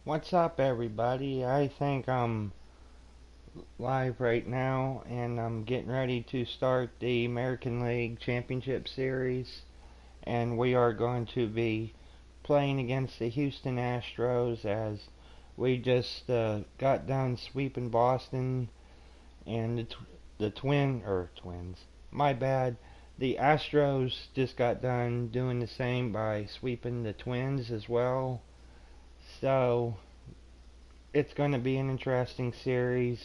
What's up, everybody? I think I'm live right now, and I'm getting ready to start the American League Championship Series, and we are going to be playing against the Houston Astros as we just got done sweeping Boston, and the twins. My bad. The Astros just got done doing the same by sweeping the Twins as well. So it's going to be an interesting series,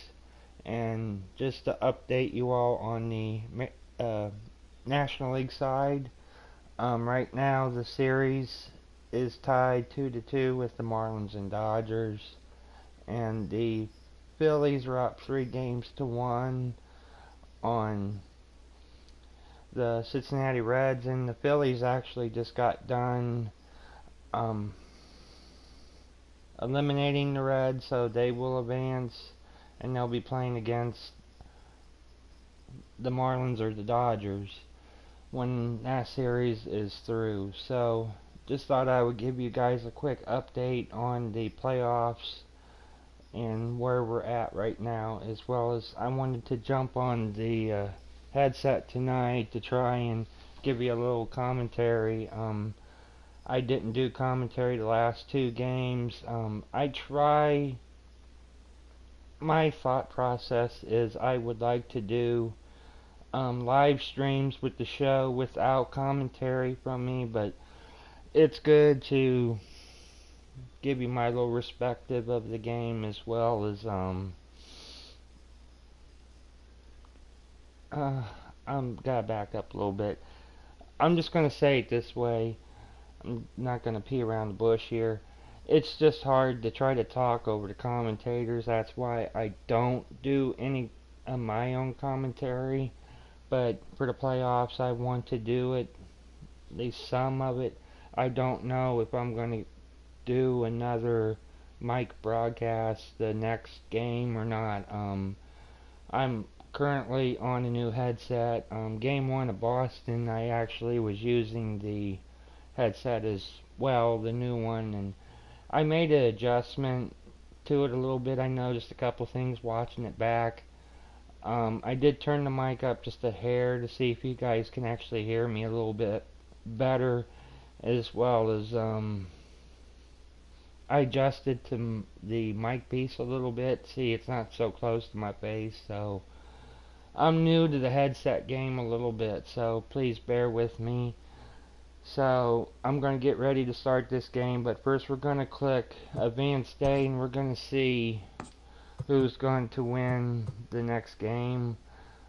and just to update you all on the uh, National League side, right now the series is tied 2-2 with the Marlins and Dodgers, and the Phillies are up 3-1 on the Cincinnati Reds, and the Phillies actually just got done um, eliminating the Reds, so they will advance, and they'll be playing against the Marlins or the Dodgers when that series is through. So just thought I would give you guys a quick update on the playoffs and where we're at right now, as well as I wanted to jump on the headset tonight to try and give you a little commentary. I didn't do commentary the last two games. My thought process is I would like to do live streams with the show without commentary from me, but it's good to give you my little perspective of the game, as well as I'm gotta back up a little bit. I'm just gonna say it this way. I'm not gonna pee around the bush here. It's just hard to try to talk over the commentators. That's why I don't do any of my own commentary. But for the playoffs, I want to do it, at least some of it. I don't know if I'm going to do another mic broadcast the next game or not. I'm currently on a new headset. Game 1 of Boston, I actually was using the headset as well, the new one, and I made an adjustment to it a little bit. I noticed a couple things watching it back. I did turn the mic up just a hair to see if you guys can actually hear me a little bit better, as well as I adjusted to the mic piece a little bit. See, it's not so close to my face, so I'm new to the headset game a little bit, so please bear with me. So I'm going to get ready to start this game, but first we're going to click Advanced Day, and we're going to see who's going to win the next game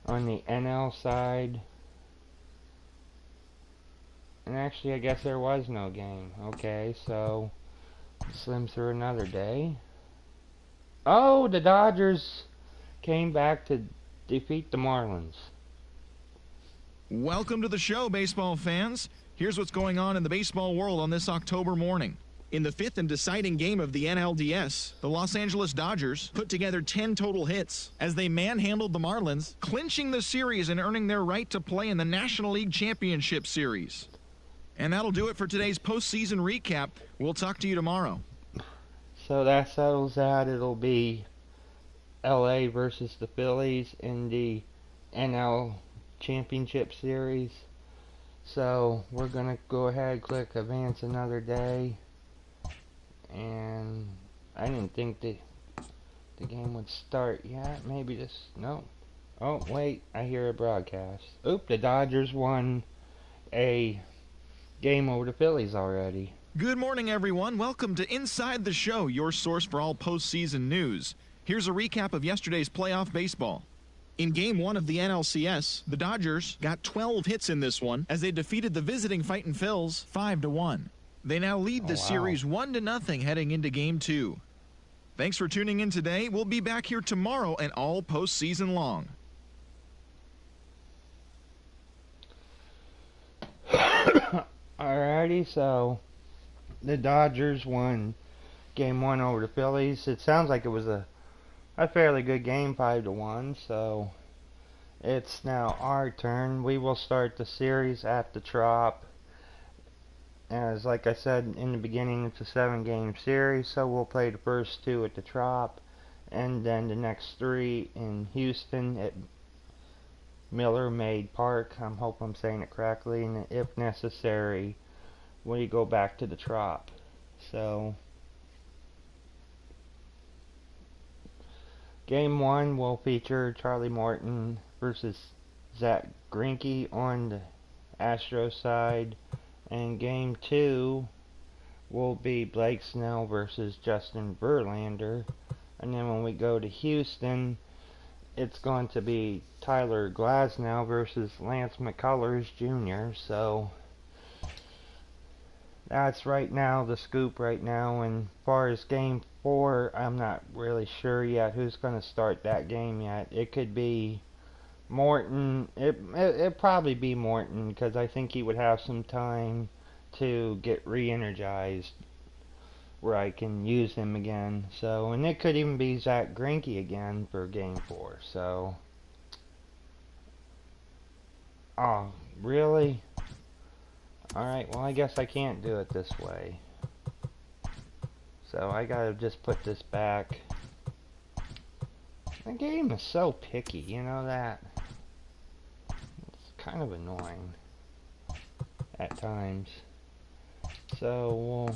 on the NL side. And actually, I guess there was no game. Okay, so slim through another day. Oh, the Dodgers came back to defeat the Marlins. Welcome to the show, baseball fans. Here's what's going on in the baseball world on this October morning. In the fifth and deciding game of the NLDS, the Los Angeles Dodgers put together 10 total hits as they manhandled the Marlins, clinching the series and earning their right to play in the National League Championship Series. And that'll do it for today's postseason recap. We'll talk to you tomorrow. So that settles that. It'll be LA versus the Phillies in the NL Championship Series. So we're going to go ahead and click Advance Another Day. And I didn't think the game would start yet. Maybe this... No. Oh, wait. I hear a broadcast. Oop, the Dodgers won a game over the Phillies already. Good morning, everyone. Welcome to Inside the Show, your source for all postseason news. Here's a recap of yesterday's playoff baseball. In Game 1 of the NLCS, the Dodgers got 12 hits in this one as they defeated the visiting Fightin' Phils 5-1. They now lead the series 1-0 heading into Game 2. Thanks for tuning in today. We'll be back here tomorrow and all postseason long. Alrighty, so the Dodgers won Game 1 over the Phillies. It sounds like it was a fairly good game, 5-1, so it's now our turn. We will start the series at the Trop. As like I said in the beginning, it's a 7-game series, so we'll play the first 2 at the Trop, and then the next 3 in Houston at Miller Maid Park. I hope I'm saying it correctly, and if necessary, we go back to the Trop. So, Game 1 will feature Charlie Morton versus Zach Greinke on the Astros side, and Game 2 will be Blake Snell versus Justin Verlander. And then when we go to Houston, it's going to be Tyler Glasnow versus Lance McCullers Jr. So that's right now the scoop right now. And as far as Game 4, I'm not really sure yet who's going to start that game yet. It could be Morton. It'd probably be Morton, because I think he would have some time to get re-energized where I can use him again. So, and it could even be Zach Greinke again for Game 4. So, oh, really? Alright, well, I guess I can't do it this way. So, I gotta just put this back. The game is so picky, you know that? It's kind of annoying at times. So,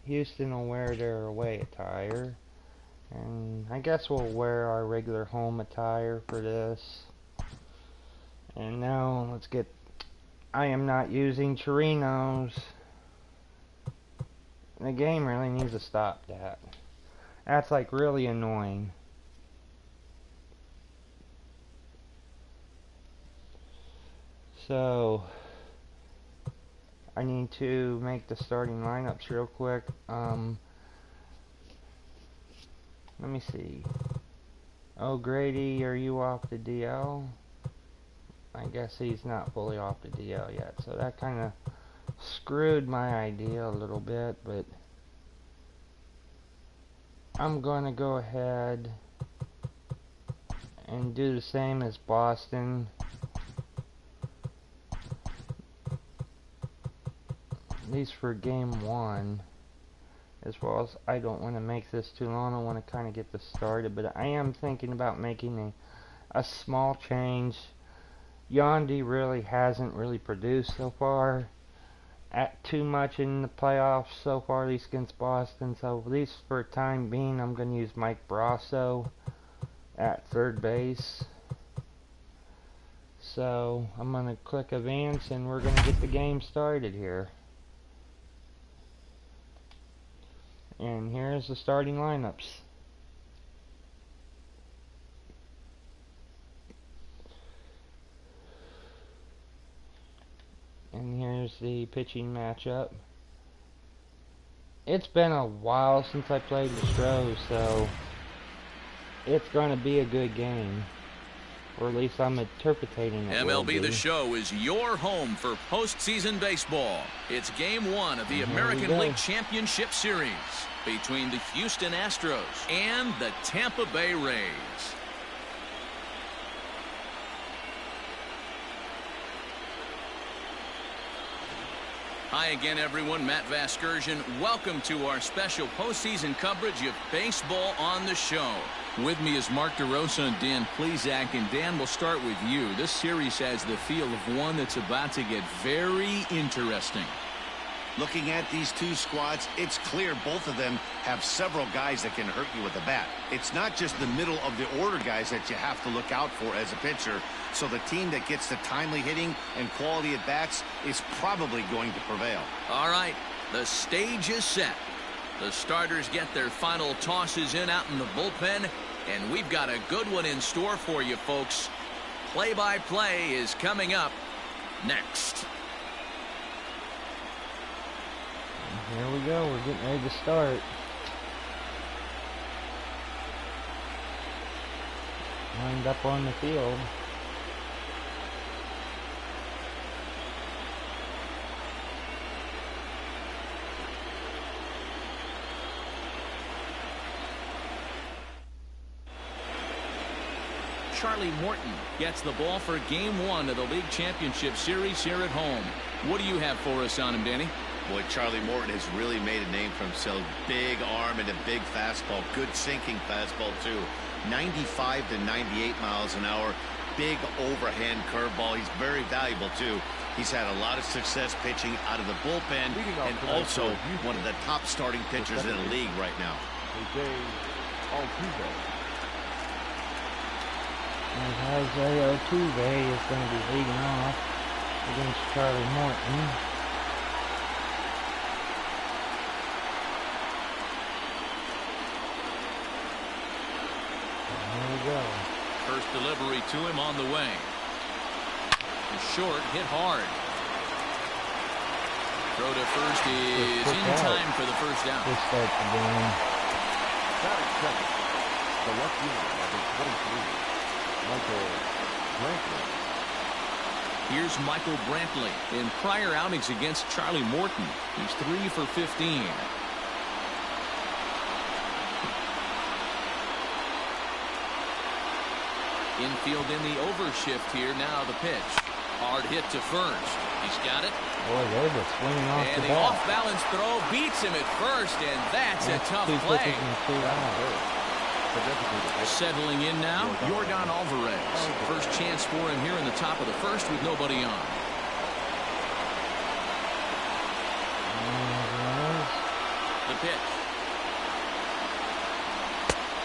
Houston will wear their away attire, and I guess we'll wear our regular home attire for this. And now let's get, I am not using Chirinos. The game really needs to stop that. That's like really annoying. So I need to make the starting lineups real quick. Let me see. O'Grady, are you off the DL? I guess he's not fully off the DL yet, so that kind of screwed my idea a little bit, but I'm going to go ahead and do the same as Boston. At least for Game 1. As well as I don't want to make this too long. I want to kind of get this started, but I am thinking about making a small change. Yandy really hasn't really produced so far at too much in the playoffs so far, at least against Boston. So at least for the time being, I'm going to use Mike Brasso at third base. So I'm going to click advance, and we're going to get the game started here. And here's the starting lineups. And here's the pitching matchup. It's been a while since I played the Stros, so it's going to be a good game. Or at least I'm interpreting it. MLB The Show is your home for postseason baseball. It's Game 1 of the American League Championship Series between the Houston Astros and the Tampa Bay Rays. Hi again, everyone. Matt Vasgersian. Welcome to our special postseason coverage of Baseball on the Show. With me is Mark DeRosa and Dan Plesac. And Dan, we'll start with you. This series has the feel of one that's about to get very interesting. Looking at these two squads, it's clear both of them have several guys that can hurt you with the bat. It's not just the middle of the order guys that you have to look out for as a pitcher. So the team that gets the timely hitting and quality at bats is probably going to prevail. All right, the stage is set. The starters get their final tosses in out in the bullpen, and we've got a good one in store for you, folks. Play-by-play is coming up next. Here we go. We're getting ready to start. Lined up on the field. Charlie Morton gets the ball for Game 1 of the League Championship Series here at home. What do you have for us on him, Danny? Boy, Charlie Morton has really made a name for himself. Big arm and a big fastball. Good sinking fastball, too. 95 to 98 miles an hour. Big overhand curveball. He's very valuable, too. He's had a lot of success pitching out of the bullpen and also one of the top starting pitchers in the league right now. Altuve. And Altuve is going to be leading off against Charlie Morton. Here we go. First delivery to him on the way. Short, hit hard. Throw to first is in time for the first down. Good start to the game. Batting second, the left fielder, number 23, Michael Brantley. Here's Michael Brantley. In prior outings against Charlie Morton, he's 3 for 15. Infield in the overshift here. Now the pitch. Hard hit to first. He's got it. Boy, there's a swinging off and the the bat. off-balance throw beats him at first, and that's a tough play. Settling in now, Yordan Alvarez. First chance for him here in the top of the first with nobody on. The pitch.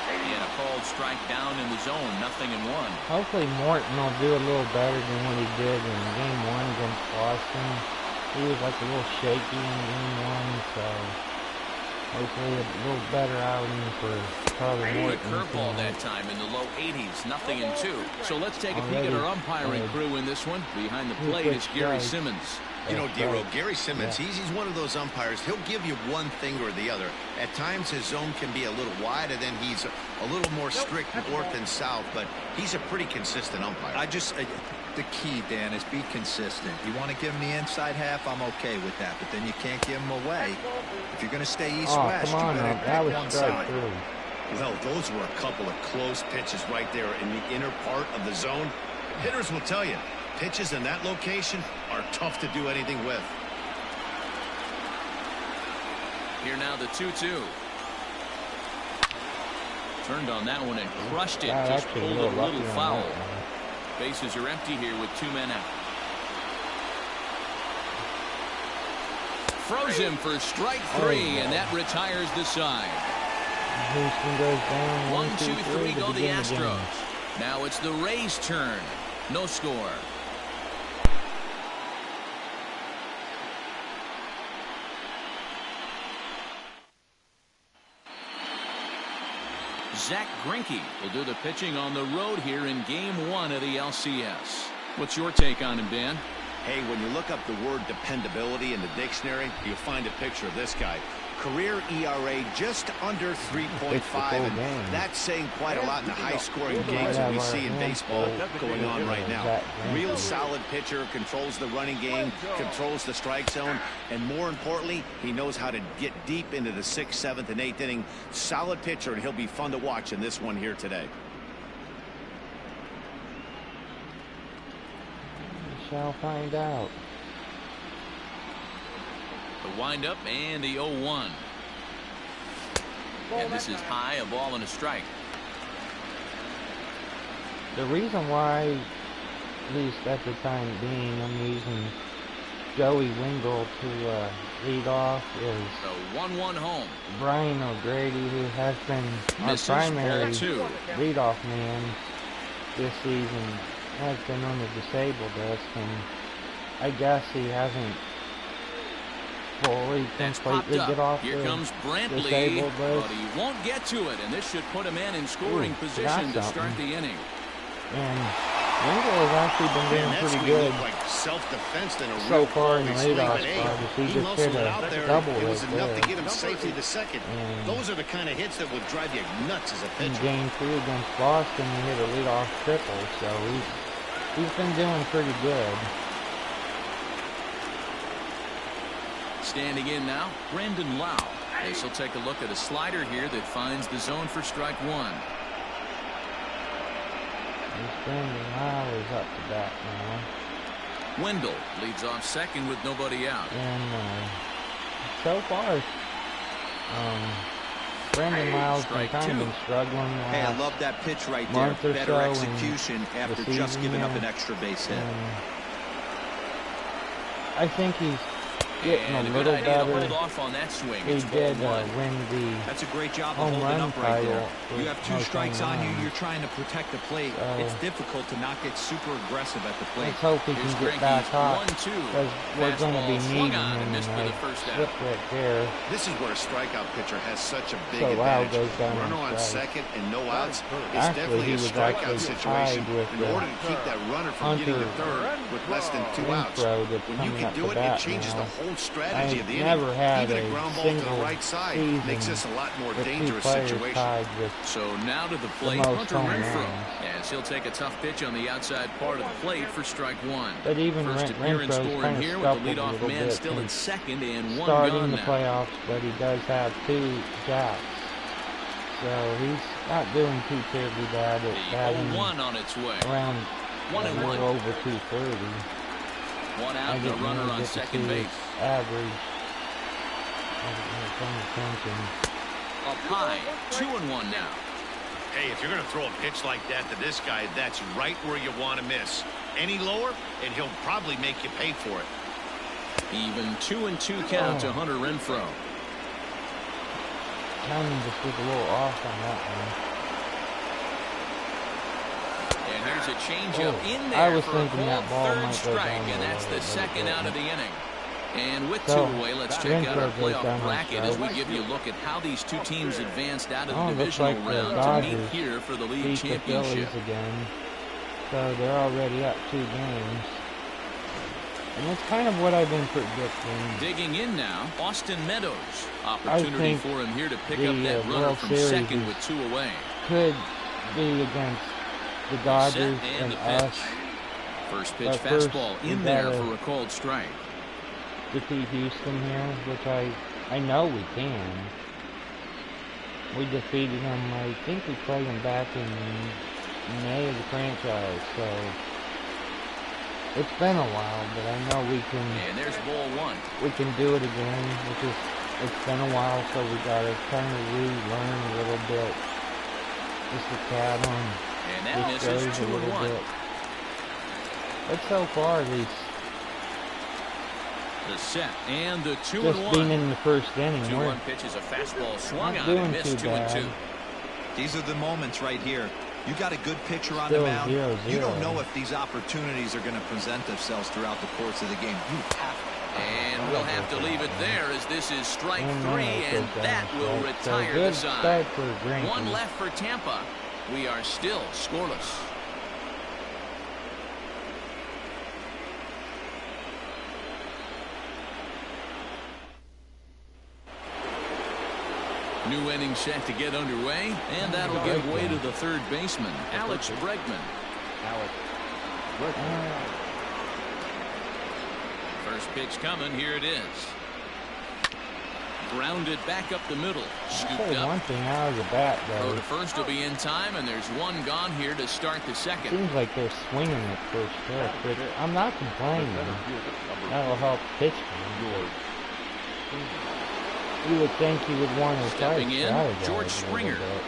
And a called strike down in the zone, 0-1. Hopefully Morton will do a little better than what he did in game 1 against Boston. He was like a little shaky in game 1, so hopefully a little better outing for Charlie Morton. A curveball that time in the low 80s, 0-2. So let's take a peek at our umpiring crew in this one. Behind the plate is Gary Simmons. You know, Dero, Gary Simmons, he's one of those umpires. He'll give you one thing or the other. At times, his zone can be a little wide, and then he's a little more strict north and south, but he's a pretty consistent umpire. The key, Dan, is be consistent. You want to give him the inside half, I'm okay with that, but then you can't give him away. If you're going to stay east-west, you better pick one side. Well, those were a couple of close pitches right there in the inner part of the zone. Hitters will tell you, pitches in that location are tough to do anything with. Here now the 2-2. Turned on that one and crushed it. Just pulled a little foul. Bases are empty here with 2 men out. Froze him for strike 3, and that retires the side. Houston goes down. 1-2-3 go the Astros. Now it's the Rays' turn. No score. Zach Greinke will do the pitching on the road here in game 1 of the LCS. What's your take on him, Dan? Hey, when you look up the word dependability in the dictionary, you'll find a picture of this guy. Career ERA just under 3.5, and that's saying quite a lot in the high-scoring games that we see in baseball going on right now. Real solid pitcher, controls the running game, controls the strike zone, and more importantly, he knows how to get deep into the 6th, 7th, and 8th inning. Solid pitcher, and he'll be fun to watch in this one here today. We shall find out. The windup and the 0-1. And this is high, a ball and a strike. The reason why, at least at the time being, I'm using Joey Wingle to lead off is The 1-1 home. Brian O'Grady, who has been our primary leadoff man this season, has been on the disabled list, and I guess he hasn't fully completely get off. Here comes Brantley, but he won't get to it, and this should put a man in scoring position to start the inning. And Wingle has actually been doing pretty good like self-defense in a so far in the leadoff spot. He just hit a double. It was enough to get him safely to second. Those are the kind of hits that would drive you nuts as a pitcher. In game 3 against Boston, he hit a leadoff triple, so he's been doing pretty good. Standing in now, Brandon Lau. This will take a look at a slider here that finds the zone for strike 1. Brandon Lau is up to bat now. Wendell leads off second with nobody out. And so far, Brandon Miles has kind of been struggling. Hey, I love that pitch right there. Better execution after just giving up an extra base hit. I think he's getting a little better. Hold off on that swing. He did win the That's a great job of home holding run up right there. title. You have 2 strikes on you. You're trying to protect the plate. It's difficult to not get super aggressive at the plate. Let's hope he can get back hot, because we're going to be needing him. And I slipped right there. This is where a strikeout pitcher has such a big So Lau advantage. goes down Runner on on strike. second and no outs. It's Actually, definitely he a was strikeout actually situation tied with in order to keep that runner from Hunter getting to third with less than 2 outs. Renfro that's When you coming can up do the it, bat it changes now. the whole strategy of the I never inning. had Even a a ground ball to the single right side season makes this a lot more with 2 dangerous players situation. tied with So now to the plate, most Hunter home Renfro. runs. As he'll take a tough pitch on the outside part of the plate for strike 1. But even First appearance Renfro's for him kind of here with the scuffled a leadoff little man bit still in since second and 1 starting gone the now. playoffs, but he does have 2 jacks. So he's not doing too terribly bad at The batting 0-1 on its way. around 1 a and little 1. over 230. 1 out I and a didn't runner really on get to second see base. his average. I didn't really pay attention. Up high, 2 and 1 now. Hey, if you're going to throw a pitch like that to this guy, that's right where you want to miss. Any lower, and he'll probably make you pay for it. Even 2 and 2 count to Hunter Renfro. Timing just was a little off on that one. And here's a changeup in I there was for a thinking that called ball third might go strike, down and the that's road, the but it second out of the didn't. inning. And with 2 So, away, let's check out our Renfro goes playoff down on bracket as we strike. give you a look at how these 2 teams advanced out of Oh, the looks divisional like the round to Dodgers meet here for the league beat the championship. Phillies again. So they're already up 2 games. And that's kind of what I've been predicting. Digging in now, Austin Meadows. I Opportunity think for him here to pick the up that runner World from Series second with 2 away. could be against the Dodgers and and the us. pitch. First pitch But first, fastball we in there gotta for a called strike. defeat Houston here, which I know we can. We defeated them. I think we played them back in May of the franchise, so it's been a while, but I know we can. And there's ball 1. We can do it again. It's been a while, so we gotta kind of relearn a little bit. Just the cat on And that this misses goes 2 a little and 1. bit. But so far, at least, The set and the 2 just and being 1. in the first inning, 2-1 pitch is a fastball swung not on doing and missed too 2 and bad. 2. These are the moments right here. You got a good pitcher on Still the mound. 0-0. You don't know if these opportunities are going to present themselves throughout the course of the game. You have to. And we'll have to leave it there as this is strike And 3, now it and goes that down will strike. So retire good the side. start for Brantley. 1 left for Tampa. We are still scoreless. New inning set to get underway, and that'll give way to the third baseman, Alex Bregman. First pitch coming, here it is. Grounded back up the middle, scooped Say one up. thing out of the bat, Throw though. to first will be in time, and there's 1 gone here to start the second. Seems like they're swinging at first pitch, but I'm not complaining. That'll help pitching. You would think you would want to try to Stepping in, strategize George a little Springer. bit.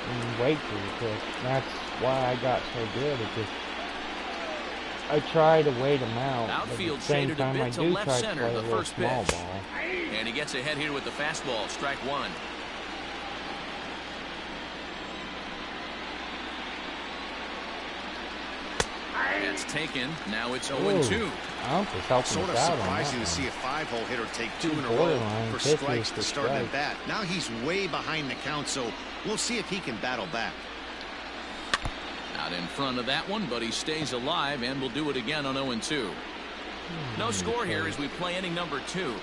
And wait for the pitch. That's why I got so good at this. I try to wait him out, but at Outfield the same shaded a time bit I to do left try to center, play a the little first small pitch. ball. And he gets ahead here with the fastball, strike 1. That's taken. Now it's 0-2. Ump is helping Sort of us out on surprising that to one. see a 5-hole hitter take 2 in a row Borderline for pitches strikes for to start strikes. at bat. Now he's way behind the count, so we'll see if he can battle back. Out in front of that one, but he stays alive and will do it again on 0-2. No score here as we play inning number 2.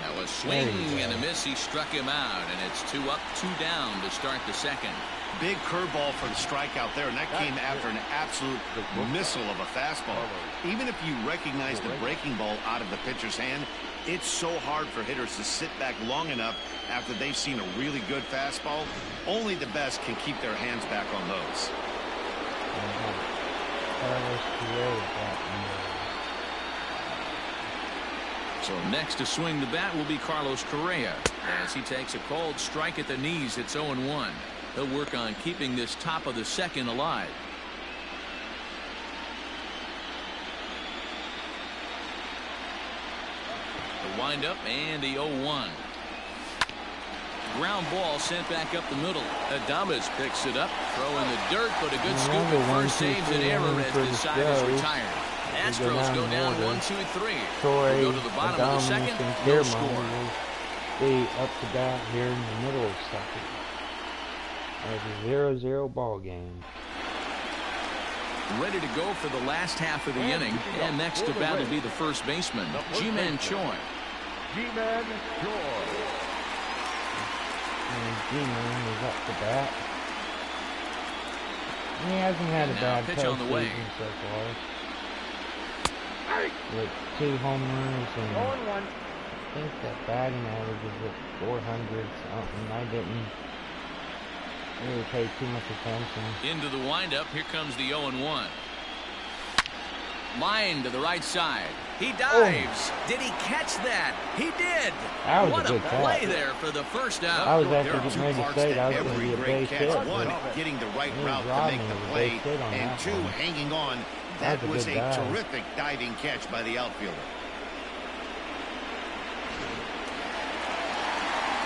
Now a swing and a miss. He struck him out, and it's 2 up, 2 down to start the second. Big curveball for the strikeout there, and that came after an absolute missile of a fastball. Even if you recognize the breaking ball out of the pitcher's hand, it's so hard for hitters to sit back long enough after they've seen a really good fastball. Only the best can keep their hands back on those. So next to swing the bat will be Carlos Correa as he takes a cold strike at the knees. It's 0-1. He'll work on keeping this top of the second alive. The windup and the 0-1. Ground ball sent back up the middle. Adames picks it up. Throw in the dirt, but a good scoop at first saves an error as the side is retired. Astros go down 1-2-3. We'll go to the bottom of the second. No score. Be up to bat here in the middle of second. It's a 0-0 ball game. Ready to go for the last half of the inning. And next to bat will be the first baseman, Ji-Man Choi. Ji-Man Choi. And G-Man is up to bat. He hasn't had a bad pitch on the way so far. With 2 home runs and I think that batting average is at 400 something. I didn't really pay too much attention. Into the windup. Here comes the 0-1. Line to the right side. He dives. Oh. Did he catch that? He did. That was what a good play catch. There for the first out. I was actually getting ready to say that was going to be a base hit. One, getting the right route to make the play, and 2, hanging on. That was a terrific diving catch by the outfielder.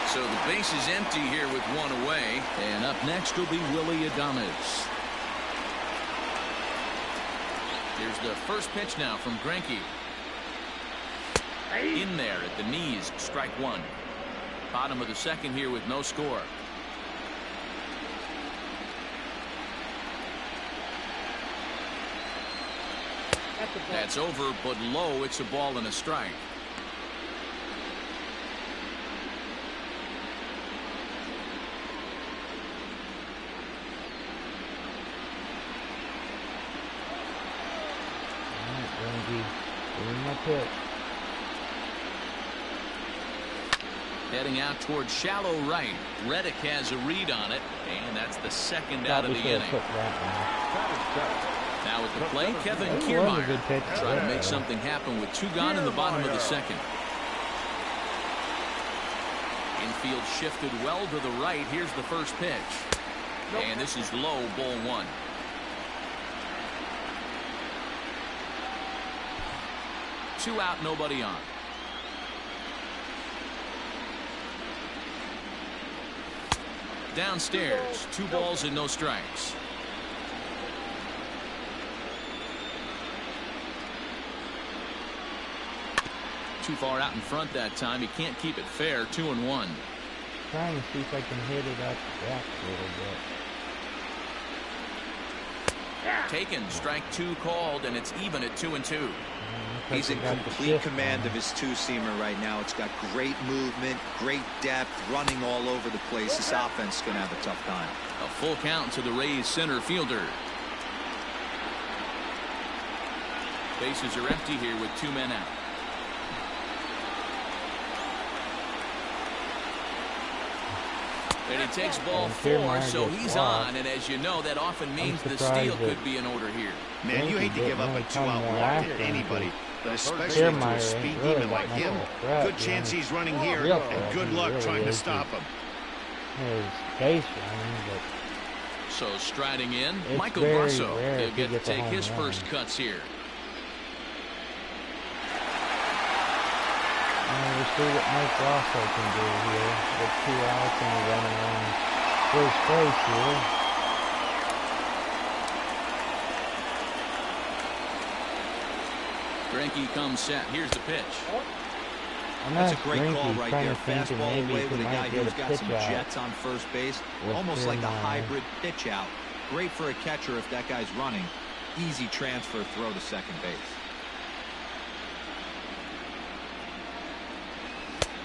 So the base is empty here with 1 away. And up next will be Willie Adames. Here's the first pitch now from Greinke. In there at the knees, strike 1. Bottom of the second here with no score. That's over, but low. It's a ball and a strike. Pitch. Heading out towards shallow right. Reddick has a read on it, and that's the second out of the inning. Now at the plate, Kevin Kiermaier trying to make something happen with 2 gone in the bottom of the second. Infield shifted well to the right. Here's the first pitch. And this is low, ball 1. Two out, nobody on. Downstairs, 2 balls and no strikes. Too far out in front that time. He can't keep it fair. 2-1. Trying to see if I can hit it up back a little bit. Taken, strike 2 called, and it's even at 2-2. He's in complete command of his 2-seamer right now. It's got great movement, great depth, running all over the place. This offense is going to have a tough time. A full count to the Rays center fielder. Bases are empty here with 2 men out. And he takes ball 4, so he's on. And as you know, that often means the steal could be in order here. Man, you hate to give up a 2-out walk to anybody, but especially to a speed demon like him. Good chance he's running here, and good luck trying to stop him. His base running, but so striding in, Michael Brasso. He'll get to take his first cuts here. We'll see what Mike Brasso can do here with 2 outs and a runner on first base here. Greinke comes set. Here's the pitch. That's a great call right there. Fastball away with a guy who's got some jets on first base. Almost like a hybrid pitch out. Great for a catcher if that guy's running. Easy transfer throw to second base.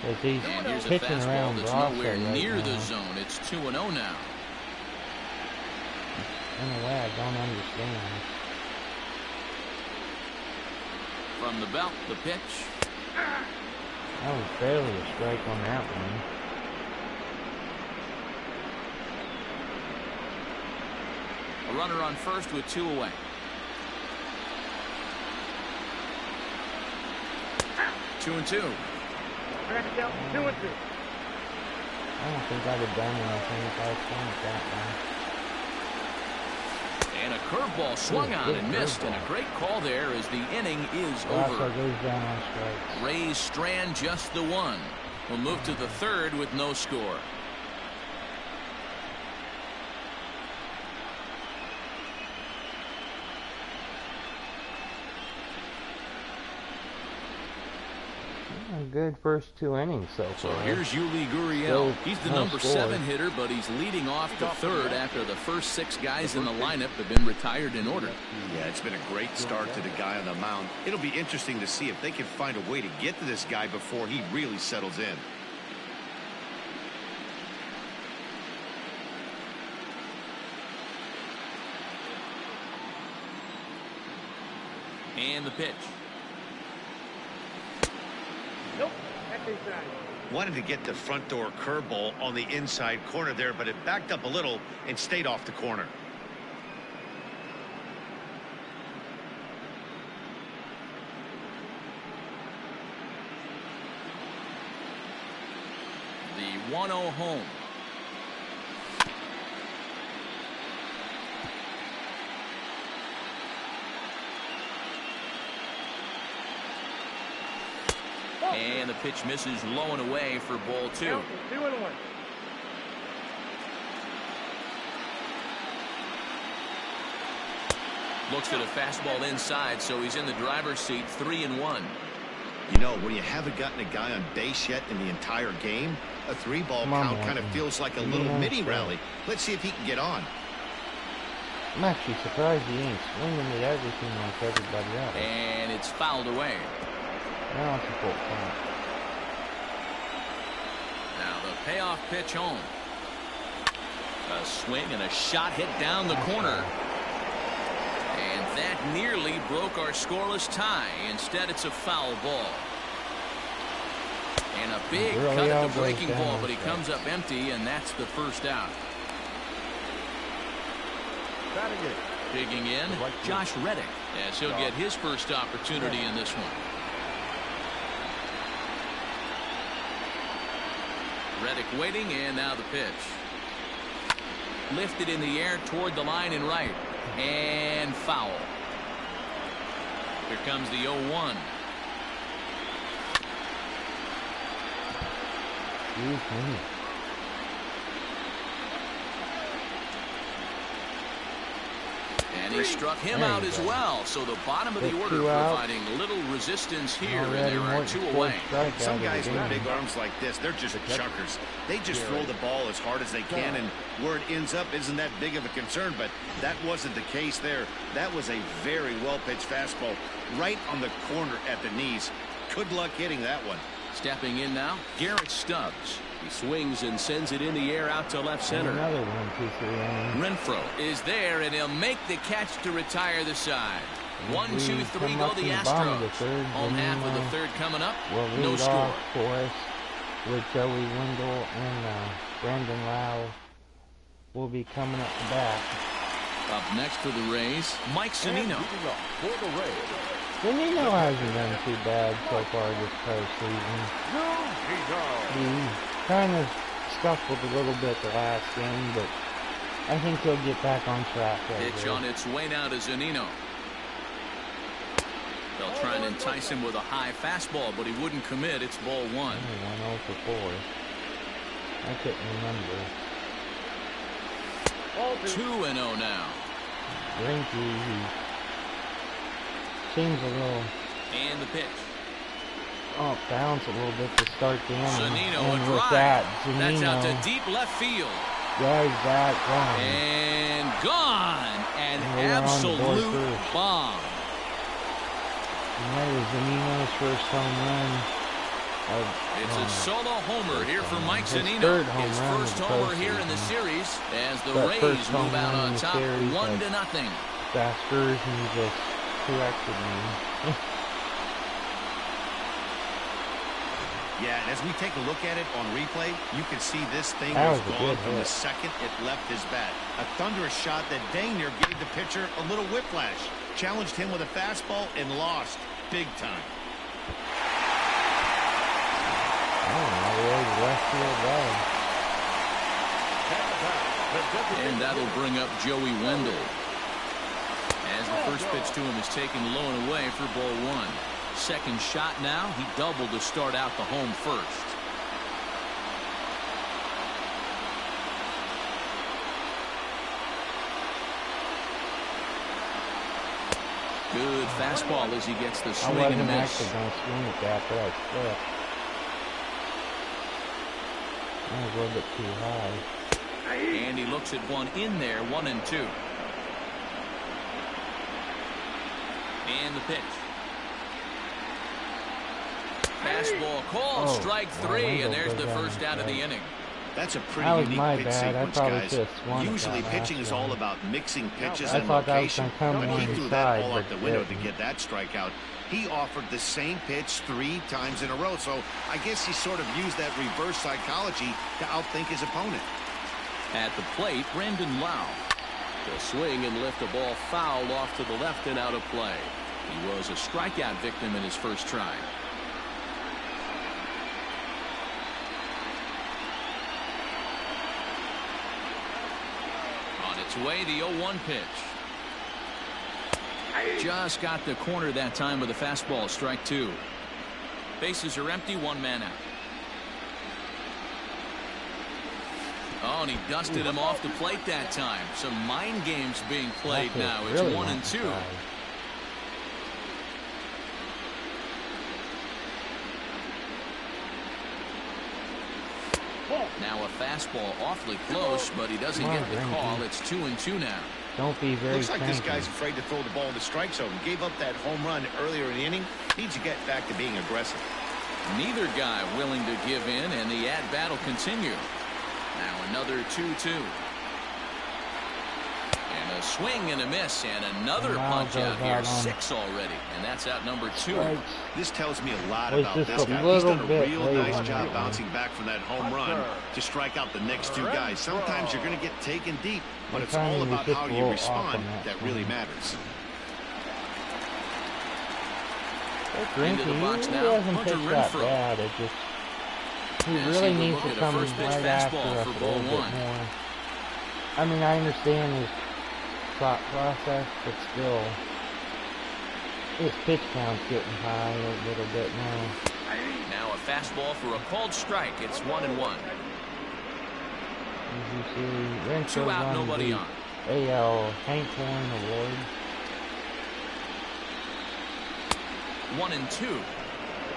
As he's and here's pitching a fastball around that's Brasso nowhere near right the now. zone. It's 2-0 now. In a way, I don't understand. From the belt, the pitch. That was barely a strike on that one. A runner on first with 2 away. 2-2. I don't think I'd have done anything if I had swung at that one. And a curveball swung on and missed, and a great call there as the inning is over. Goes down on strikes. Rays-Strand just the one. We'll move to the third with no score. Good first 2 innings so far. So here's Yuli Gurriel. He's the number 7 hitter, but he's leading off the third after the first 6 guys in the lineup have been retired in order. Yeah, it's been a great start to the guy on the mound. It'll be interesting to see if they can find a way to get to this guy before he really settles in. And the pitch. Wanted to get the front door curveball on the inside corner there, but it backed up a little and stayed off the corner. The 1-0 home. And the pitch misses low and away for ball 2. 2-1. Looks at a fastball inside, so he's in the driver's seat, 3-1. You know, when you haven't gotten a guy on base yet in the entire game, a 3-ball count kind of feels like a little mini rally. Let's see if he can get on. I'm actually surprised he ain't swinging at everything like everybody else. And it's fouled away. Now it's a full count. Now the payoff pitch home. A swing and a shot hit down the corner. And that nearly broke our scoreless tie. Instead, it's a foul ball. And a big cut at the breaking ball, but he comes up empty, and that's the first out. Digging in, Josh Reddick, as he'll get his first opportunity in this one. Reddick waiting, and now the pitch. Lifted in the air toward the line and right. And foul. Here comes the 0-1. And he struck him out as well. So the bottom of the order providing little resistance here, and there are 2 away. Some guys with big arms like this, they're just chuckers. They just throw the ball as hard as they can, and where it ends up isn't that big of a concern, but that wasn't the case there. That was a very well-pitched fastball right on the corner at the knees. Good luck hitting that one. Stepping in now, Garrett Stubbs. He swings and sends it in the air out to left center. Another 1-2-3 inning. Renfro is there, and he'll make the catch to retire the side. 1-2-3 go the Astros. Home half of the third coming up. No score. For us with Joey Wendell and Brandon Lau will be coming up the bat. Up next for the Rays, Mike Zunino. Zanino hasn't done too bad so far this postseason. He kind of scuffled a little bit the last game, but I think he'll get back on track. Pitch on its way now to Zunino. They'll try and entice him with a high fastball, but he wouldn't commit. It's ball 1. 1-0 for 4. I couldn't remember. 2-0 now. Grinky, he seems a little... And the pitch. Oh, bounce a little bit to start the inning. Zunino and a with drive. that, Zunino, that's out to deep left field. Drives that gone. And gone. An absolute bomb. And that is Zanino's first home run. It's a solo homer here for Mike Zunino. His first homer here in the series as the Rays move out on top 1-0. Aspersion just corrected me. Yeah, and as we take a look at it on replay, you can see this thing was gone from the second it left his bat. A thunderous shot that dang near gave the pitcher a little whiplash. Challenged him with a fastball and lost big time. left field leg. And that'll bring up Joey Wendell. As the first pitch to him is taken low and away for ball one. Second shot now. He doubled to start out the home first. Good fastball as he gets the swing and miss. I wasn't actually going to swing at that, but I slipped. That was a little bit too high. And he looks at one in there, 1-2. And the pitch. Fastball called, strike three, and there's the first out of the inning. That's a pretty unique pitch sequence, guys. Usually pitching is all about mixing pitches and location, but he threw that ball out the window to get that strikeout. He offered the same pitch 3 times in a row, so I guess he sort of used that reverse psychology to outthink his opponent. At the plate, Brandon Lau. The swing and lift, a ball fouled off to the left and out of play. He was a strikeout victim in his first try. On its way, the 0-1 pitch. Just got the corner that time with a fastball, strike 2. Bases are empty, 1 man out. Oh, and he dusted him off the plate that time. Some mind games being played now. It's really 1-2. Now a fastball awfully close, but he doesn't get the call. It's 2-2 now. Don't be very Looks like this guy's afraid to throw the ball in the strike zone. Gave up that home run earlier in the inning. Needs to get back to being aggressive. Neither guy willing to give in, and the at-bat will continue. Now another 2-2. And a swing and a miss, and another punch out here. 6 already, and that's out number 2. This tells me a lot about this guy. He's done a real nice job bouncing back from that home run to strike out the next 2 guys. Sometimes you're going to get taken deep, but it's all about how you respond that really matters. Into the box now, Hunter Renfro. He really needs to come right after us a little bit more. I mean, I understand his thought process, but still, his pitch count's getting high a little bit now. Now a fastball for a called strike. It's 1-1. As you see, Renfro's 2 out, nobody on. AL Hank Horn Award. 1-2.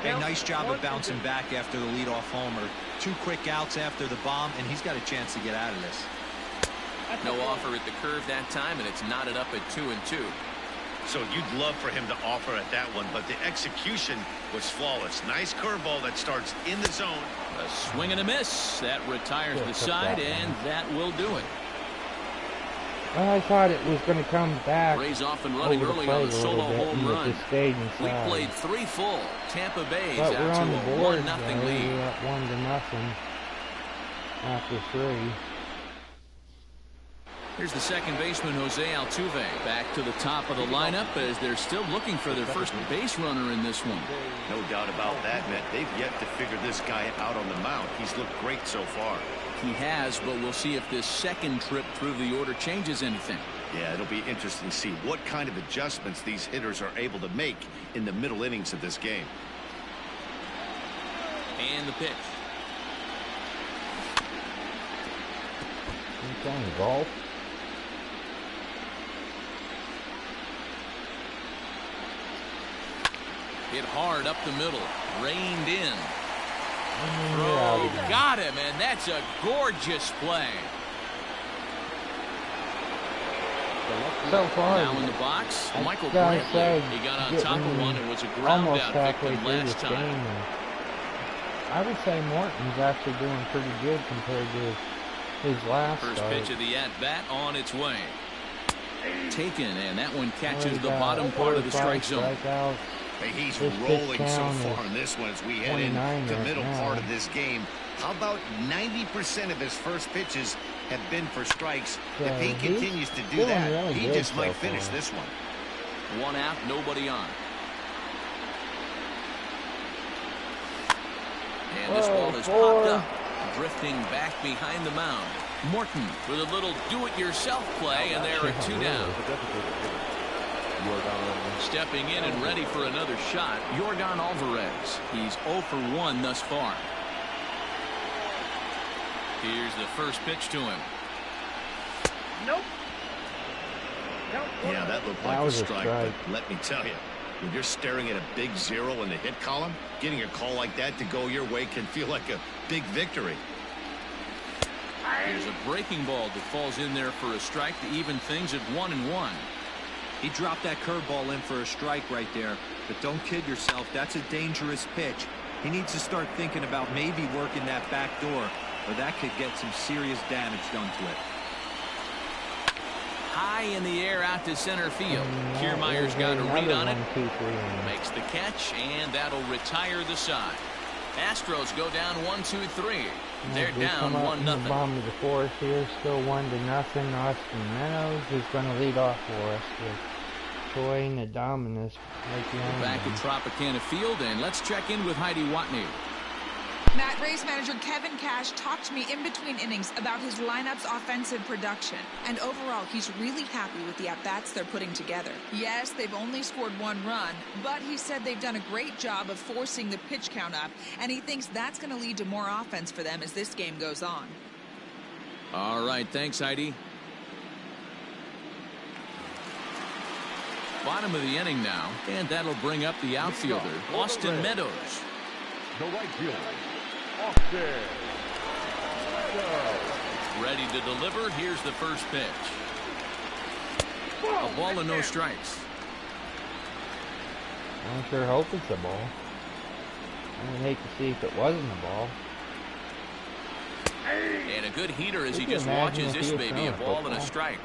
Hey, nice job of bouncing back after the leadoff homer. 2 quick outs after the bomb, and he's got a chance to get out of this. No offer at the curve that time, and it's knotted up at 2-2. So you'd love for him to offer at that one, but the execution was flawless. Nice curveball that starts in the zone. A swing and a miss. That retires the side, and that will do it. Well, I thought it was going to come back. Rays off and running early on the solo home run. We played 3 full. Tampa Bay's out to a 1-0 lead. 1-0 after 3. Here's the second baseman, Jose Altuve, back to the top of the lineup as they're still looking for their first base runner in this one. No doubt about that, man. They've yet to figure this guy out on the mound. He's looked great so far. He has, but we'll see if this second trip through the order changes anything. Yeah, it'll be interesting to see what kind of adjustments these hitters are able to make in the middle innings of this game. And the pitch. You playing golf? Hit hard up the middle. Reined in. Throw got him, and that's a gorgeous play. So far, now in the box, Michael Brantley. He got on top of one and was a ground out victim last time. I would say Morton's actually doing pretty good compared to his last First start. pitch of the at-bat on its way. Taken, and that one catches the bottom part of the strike zone. Hey, he's rolling so far in this one as we head into the middle part of this game. How about 90% of his first pitches have been for strikes? So if he continues to do that, really he just might finish this one. 1 out, nobody on. And this ball is popped up, drifting back behind the mound. Morton with a little do-it-yourself play, and there are 2 down. Stepping in and ready for another shot, Yordan Alvarez. He's 0 for 1 thus far. Here's the first pitch to him. Nope. Yeah, that looked like a strike, but let me tell you, when you're staring at a big 0 in the hit column, getting a call like that to go your way can feel like a big victory. Here's a breaking ball that falls in there for a strike to even things at 1-1. He dropped that curveball in for a strike right there, but don't kid yourself, that's a dangerous pitch. He needs to start thinking about maybe working that back door, or that could get some serious damage done to it. High in the air out to center field. Kiermaier's got a read on it. Makes the catch, and that'll retire the side. Astros go down 1-2-3. They're down 1-0. Bottom of the fourth here, still 1-0. Austin Meadows is going to lead off for us with Troy Nadamas. Back at Tropicana Field, and let's check in with Heidi Watney. Matt, Rays manager Kevin Cash talked to me in between innings about his lineup's offensive production. And overall, he's really happy with the at-bats they're putting together. Yes, they've only scored 1 run, but he said they've done a great job of forcing the pitch count up, and he thinks that's going to lead to more offense for them as this game goes on. All right, thanks, Heidi. Bottom of the inning now, and that'll bring up the outfielder, Austin Meadows. The right fielder, Austin Meadows. Ready to deliver. Here's the first pitch. A ball and no strikes. I sure hope it's a ball. I would hate to see if it wasn't a ball. And a good heater as he just watches this baby, a ball and a strike.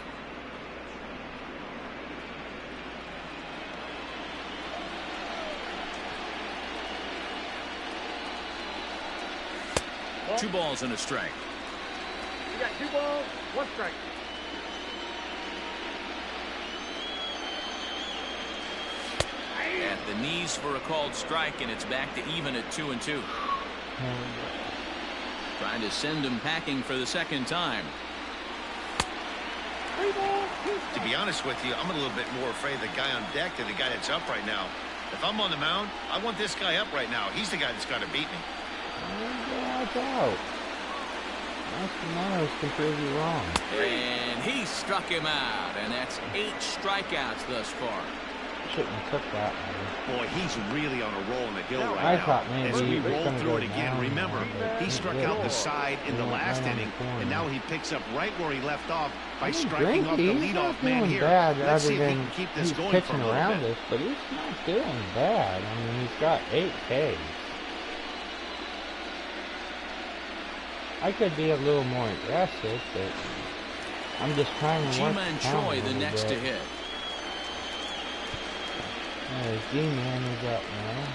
Two balls and a strike. You got 2 balls, 1 strike. At the knees for a called strike, and it's back to even at 2-2. Trying to send him packing for the second time. To be honest with you, I'm a little bit more afraid of the guy on deck than the guy that's up right now. If I'm on the mound, I want this guy up right now. He's the guy that's got to beat me. Watch out. Austin Meadows can prove you wrong. And he struck him out, and that's 8 strikeouts thus far. Shouldn't have took that one. Boy, he's really on a roll in the hill right I now. thought maybe As we he was roll gonna through go it again, down remember, there, he struck out the side in the last inning, and now he picks up right where he left off by striking off the leadoff man here. Let's see if he can keep this going for a little around bit. us, but he's not doing bad. I mean, he's got 8 Ks. I could be a little more aggressive, but I'm just trying to work G-Man Choi, the next to hit. G-Man is up now.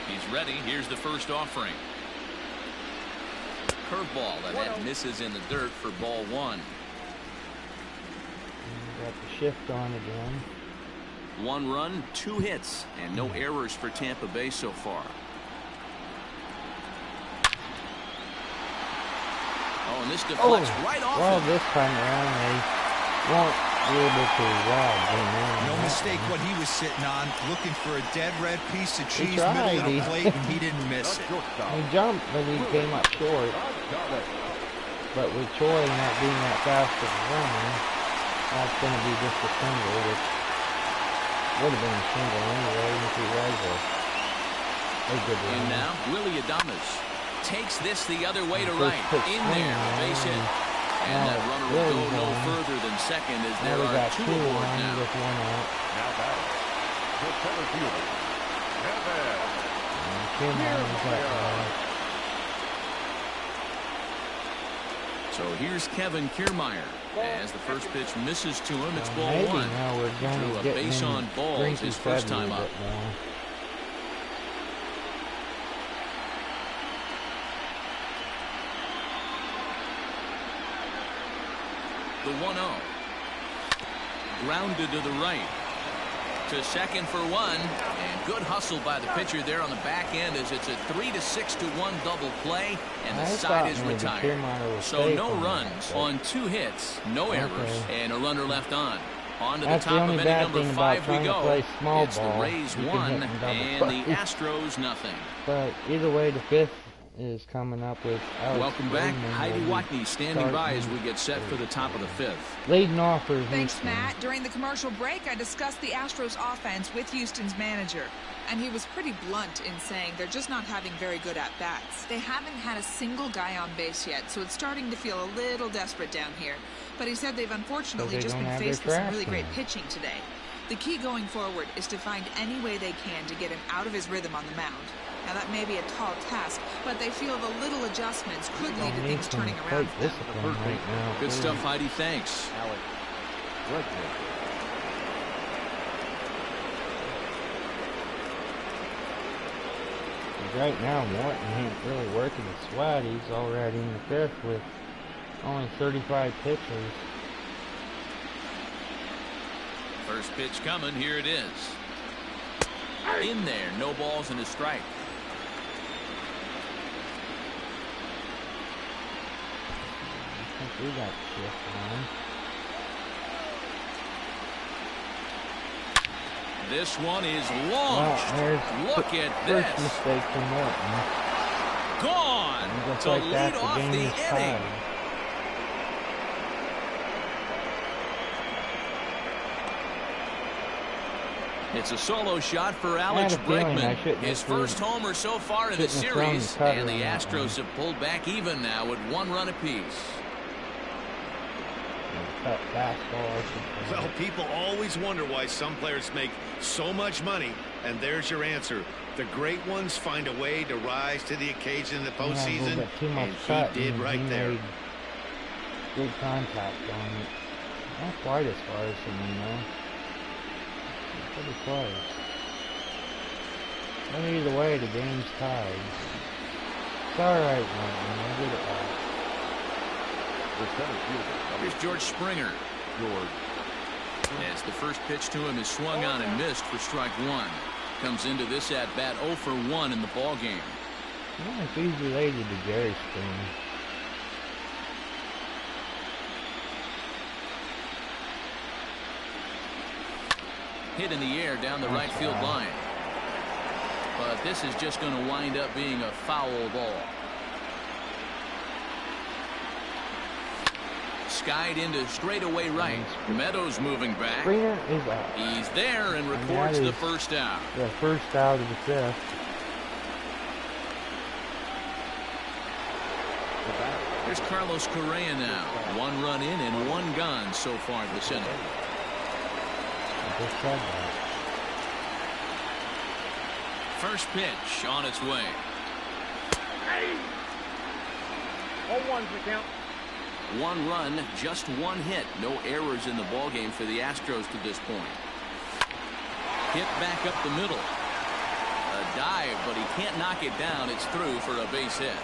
He's ready. Here's the first offering. Curveball, and that misses in the dirt for ball 1. Got the shift on again. 1 run, 2 hits, and no errors for Tampa Bay so far. Oh, and this deflects right off. Well, this time around they won't be able to No mistake what he was sitting on, looking for a dead red piece of cheese middle of the plate, and he didn't miss it. He jumped, but he came up short. But with Troy not being that fast of a runner, that's going to be just a single, which would have been a single anyway if he was a good runner. And now, Willie Adames takes this the other way to right. In there, base hit. And that runner will go no further than second as there are 2 aboard now. Now batting, the center fielder, Kevin. So here's Kevin Kiermaier. As the first pitch misses to him, it's ball maybe 1. Now we're going Drew to a get base on balls his first time up. The 1-0. Grounded to the right. to second for one. And good hustle by the pitcher there on the back end as it's a 3-6-1 double play. And the side is retired. So no runs on 2 hits, no errors, and a runner left on. On to the top of inning number 5 we go. It's the Rays 1 and the Astros nothing. But either way, the 5th is coming up with Alex. Welcome back. Heidi Watney standing by as we get set for the top of the 5th. Leading off for Thanks, Houston. Matt. During the commercial break, I discussed the Astros offense with Houston's manager. And he was pretty blunt in saying they're just not having very good at-bats. They haven't had a single guy on base yet, so it's starting to feel a little desperate down here. But he said they've unfortunately just been faced with some really great pitching today. The key going forward is to find any way they can to get him out of his rhythm on the mound. Now, that may be a tall task, but they feel the little adjustments could lead to things turning around for them. Right now, good stuff, Heidi. Thanks. Right now, Morton ain't really working the sweat. He's already in the 5th with only 35 pitches. First pitch coming. Here it is. In there. No balls and a strike. I think we got shift on. This one is launched. Look at this. First mistake from Morton. Gone to like lead off the inning. Tied. It's a solo shot for Alex Bregman. His first homer so far in the series. And the Astros have pulled back even now with 1 run apiece. Well, people always wonder why some players make so much money, and there's your answer. The great ones find a way to rise to the occasion in the postseason, and he did right there. Good contact on it. Not quite as far as Zunino. Pretty close. But either way, the game's tied. It's alright, man. I'll get it back. Here's George Springer. As the first pitch to him is swung on and missed for strike 1. Comes into this at bat 0 for 1 in the ball game. I wonder if he's related to Jerry Springer. Hit in the air down the right field line. But this is just going to wind up being a foul ball. Skied into straightaway right. Meadows moving back. Springer is out. He's there and records the first out. The first out of the 5th. Here's Carlos Correa now. 1 run in and 1 gone so far this inning. First pitch on its way. 0-1 for count. 1 run, just 1 hit. No errors in the ballgame for the Astros to this point. Hit back up the middle. A dive, but he can't knock it down. It's through for a base hit.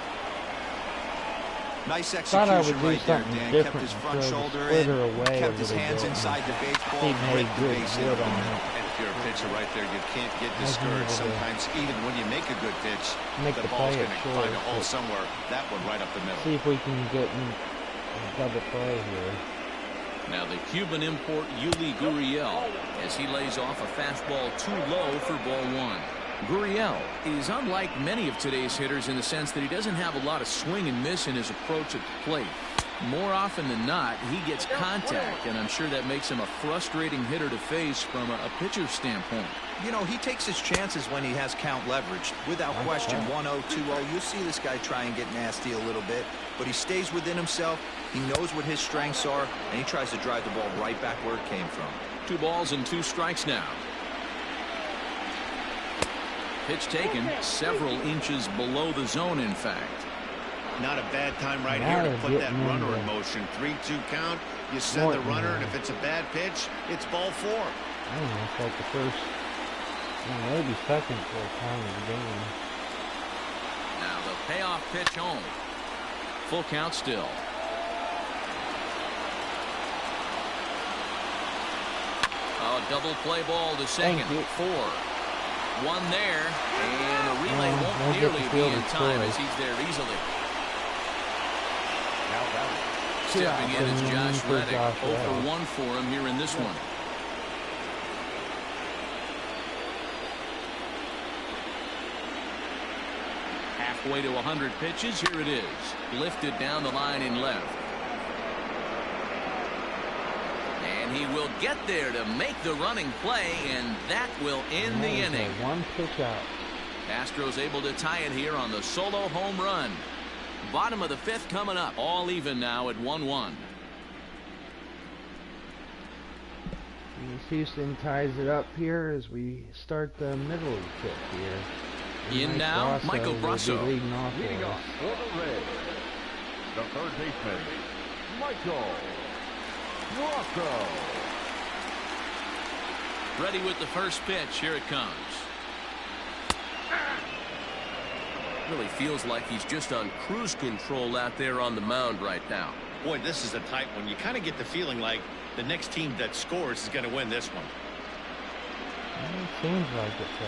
Nice execution right there, Dan. Kept his front shoulder in, kept his hands inside the baseball, and raked the base hit on the middle. And if you're a pitcher right there, you can't get discouraged. Sometimes even when you make a good pitch, the ball's going to find a hole somewhere. That one right up the middle. See if we can get a double play here. Now the Cuban import Yuli Gurriel as he lays off a fastball too low for ball 1. Gurriel is unlike many of today's hitters in the sense that he doesn't have a lot of swing and miss in his approach at the plate. More often than not, he gets contact, and I'm sure that makes him a frustrating hitter to face from a pitcher's standpoint. You know, he takes his chances when he has count leveraged. Without question, 1-0, 2-0, you see this guy try and get nasty a little bit, but he stays within himself. He knows what his strengths are, and he tries to drive the ball right back where it came from. 2 balls and 2 strikes now. Pitch taken several inches below the zone, in fact. Not a bad time right here to put that runner in motion. 3-2 count. You send the runner, and if it's a bad pitch, it's ball 4. I don't know, it's like the first, maybe second full time of the game. Now the payoff pitch home. Full count still. Now a double play ball to second. 4. 1 there, and the relay won't nearly be in time as he's there easily. Stepping in is Josh Reddick. 0 for 1 for him here in this one. Halfway to 100 pitches. Here it is. Lifted down the line in left. And he will get there to make the running play, and that will end the inning. 1 pitch out. Astros able to tie it here on the solo home run. Bottom of the 5th coming up. All even now at 1-1. Houston ties it up here as we start the middle of the 5th here. In now, Michael Brasso. Leading off for the Reds, the third baseman, Michael Brasso. Ready with the first pitch. Here it comes. Really feels like he's just on cruise control out there on the mound right now. Boy, this is a tight one. You kind of get the feeling like the next team that scores is going to win this one. It seems like it so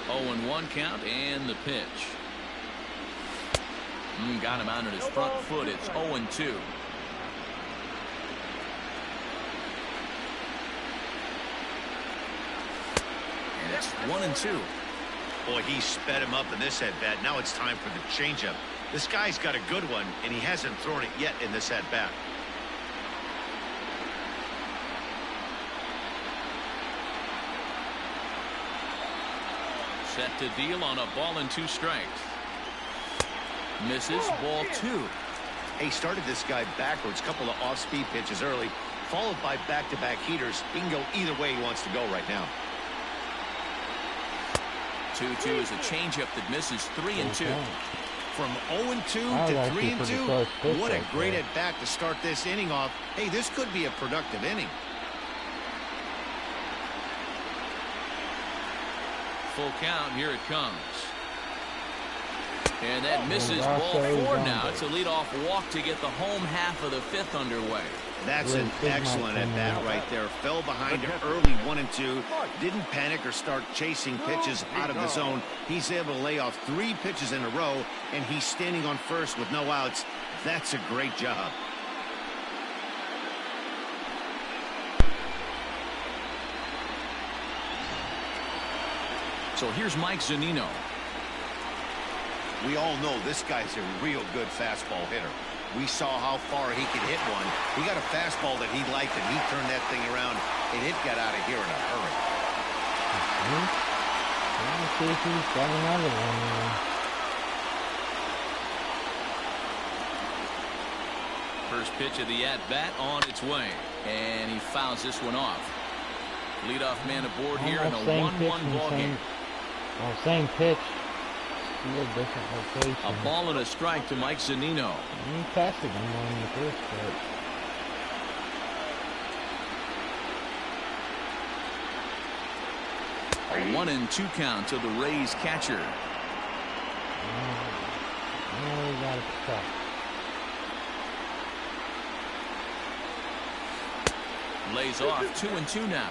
far. 0-1 count and the pitch. Got him out on his front foot. It's 0-2. And it's 1-2. Boy, he sped him up in this at-bat. Now it's time for the changeup. This guy's got a good one, and he hasn't thrown it yet in this at-bat. Set to deal on a ball and 2 strikes. Misses, ball 2. He started this guy backwards, couple of off-speed pitches early, followed by back-to-back heaters. He can go either way he wants to go right now. 2-2 is a changeup that misses. 3-2. From 0-2 to 3-2. What a great at-bat to start this inning off. Hey, this could be a productive inning. Full count. Here it comes. And that misses, ball 4 now. It's a leadoff walk to get the home half of the 5th underway. That's an excellent at-bat right there. Fell behind early 1-2. Didn't panic or start chasing pitches out of the zone. He's able to lay off 3 pitches in a row, and he's standing on first with no outs. That's a great job. So here's Mike Zunino. We all know this guy's a real good fastball hitter. We saw how far he could hit one. He got a fastball that he liked, and he turned that thing around, and it got out of here in a hurry. Let's see if he's got another one. First pitch of the at-bat on its way, and he fouls this one off. Leadoff man aboard here in a 1-1 ball game. Same pitch. A little different location. A ball and a strike to Mike Zanino. He tested him on the first pitch. A 1-2 count to the Rays catcher. He got it stuck. Lays off 2-2 now.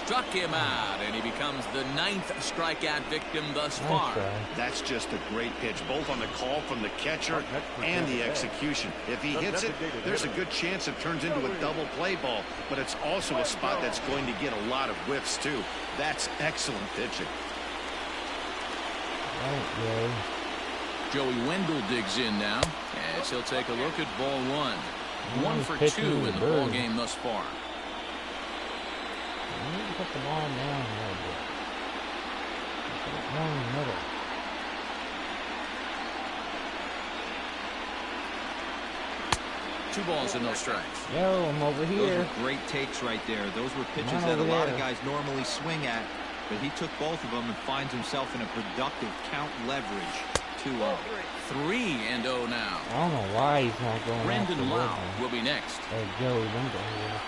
Struck him out, and he becomes the 9th strikeout victim thus far. That's just a great pitch, both on the call from the catcher and the execution. If he hits it, there's a good chance it turns into a double play ball, but it's also a spot that's going to get a lot of whiffs, too. That's excellent pitching. Joey Wendell digs in now, as he'll take a look at ball 1. 1 for 2 in the ball game thus far. I need to put the ball down a little bit. Put it down in the middle. Two balls and no strikes. Yo, I'm over here. Those were great takes right there. Those were pitches that a lot of guys normally swing at, but he took both of them and finds himself in a productive count leverage. 2-0. 3-0 now. I don't know why he's not going. Brendan Lau will be next. Joey Wendell here.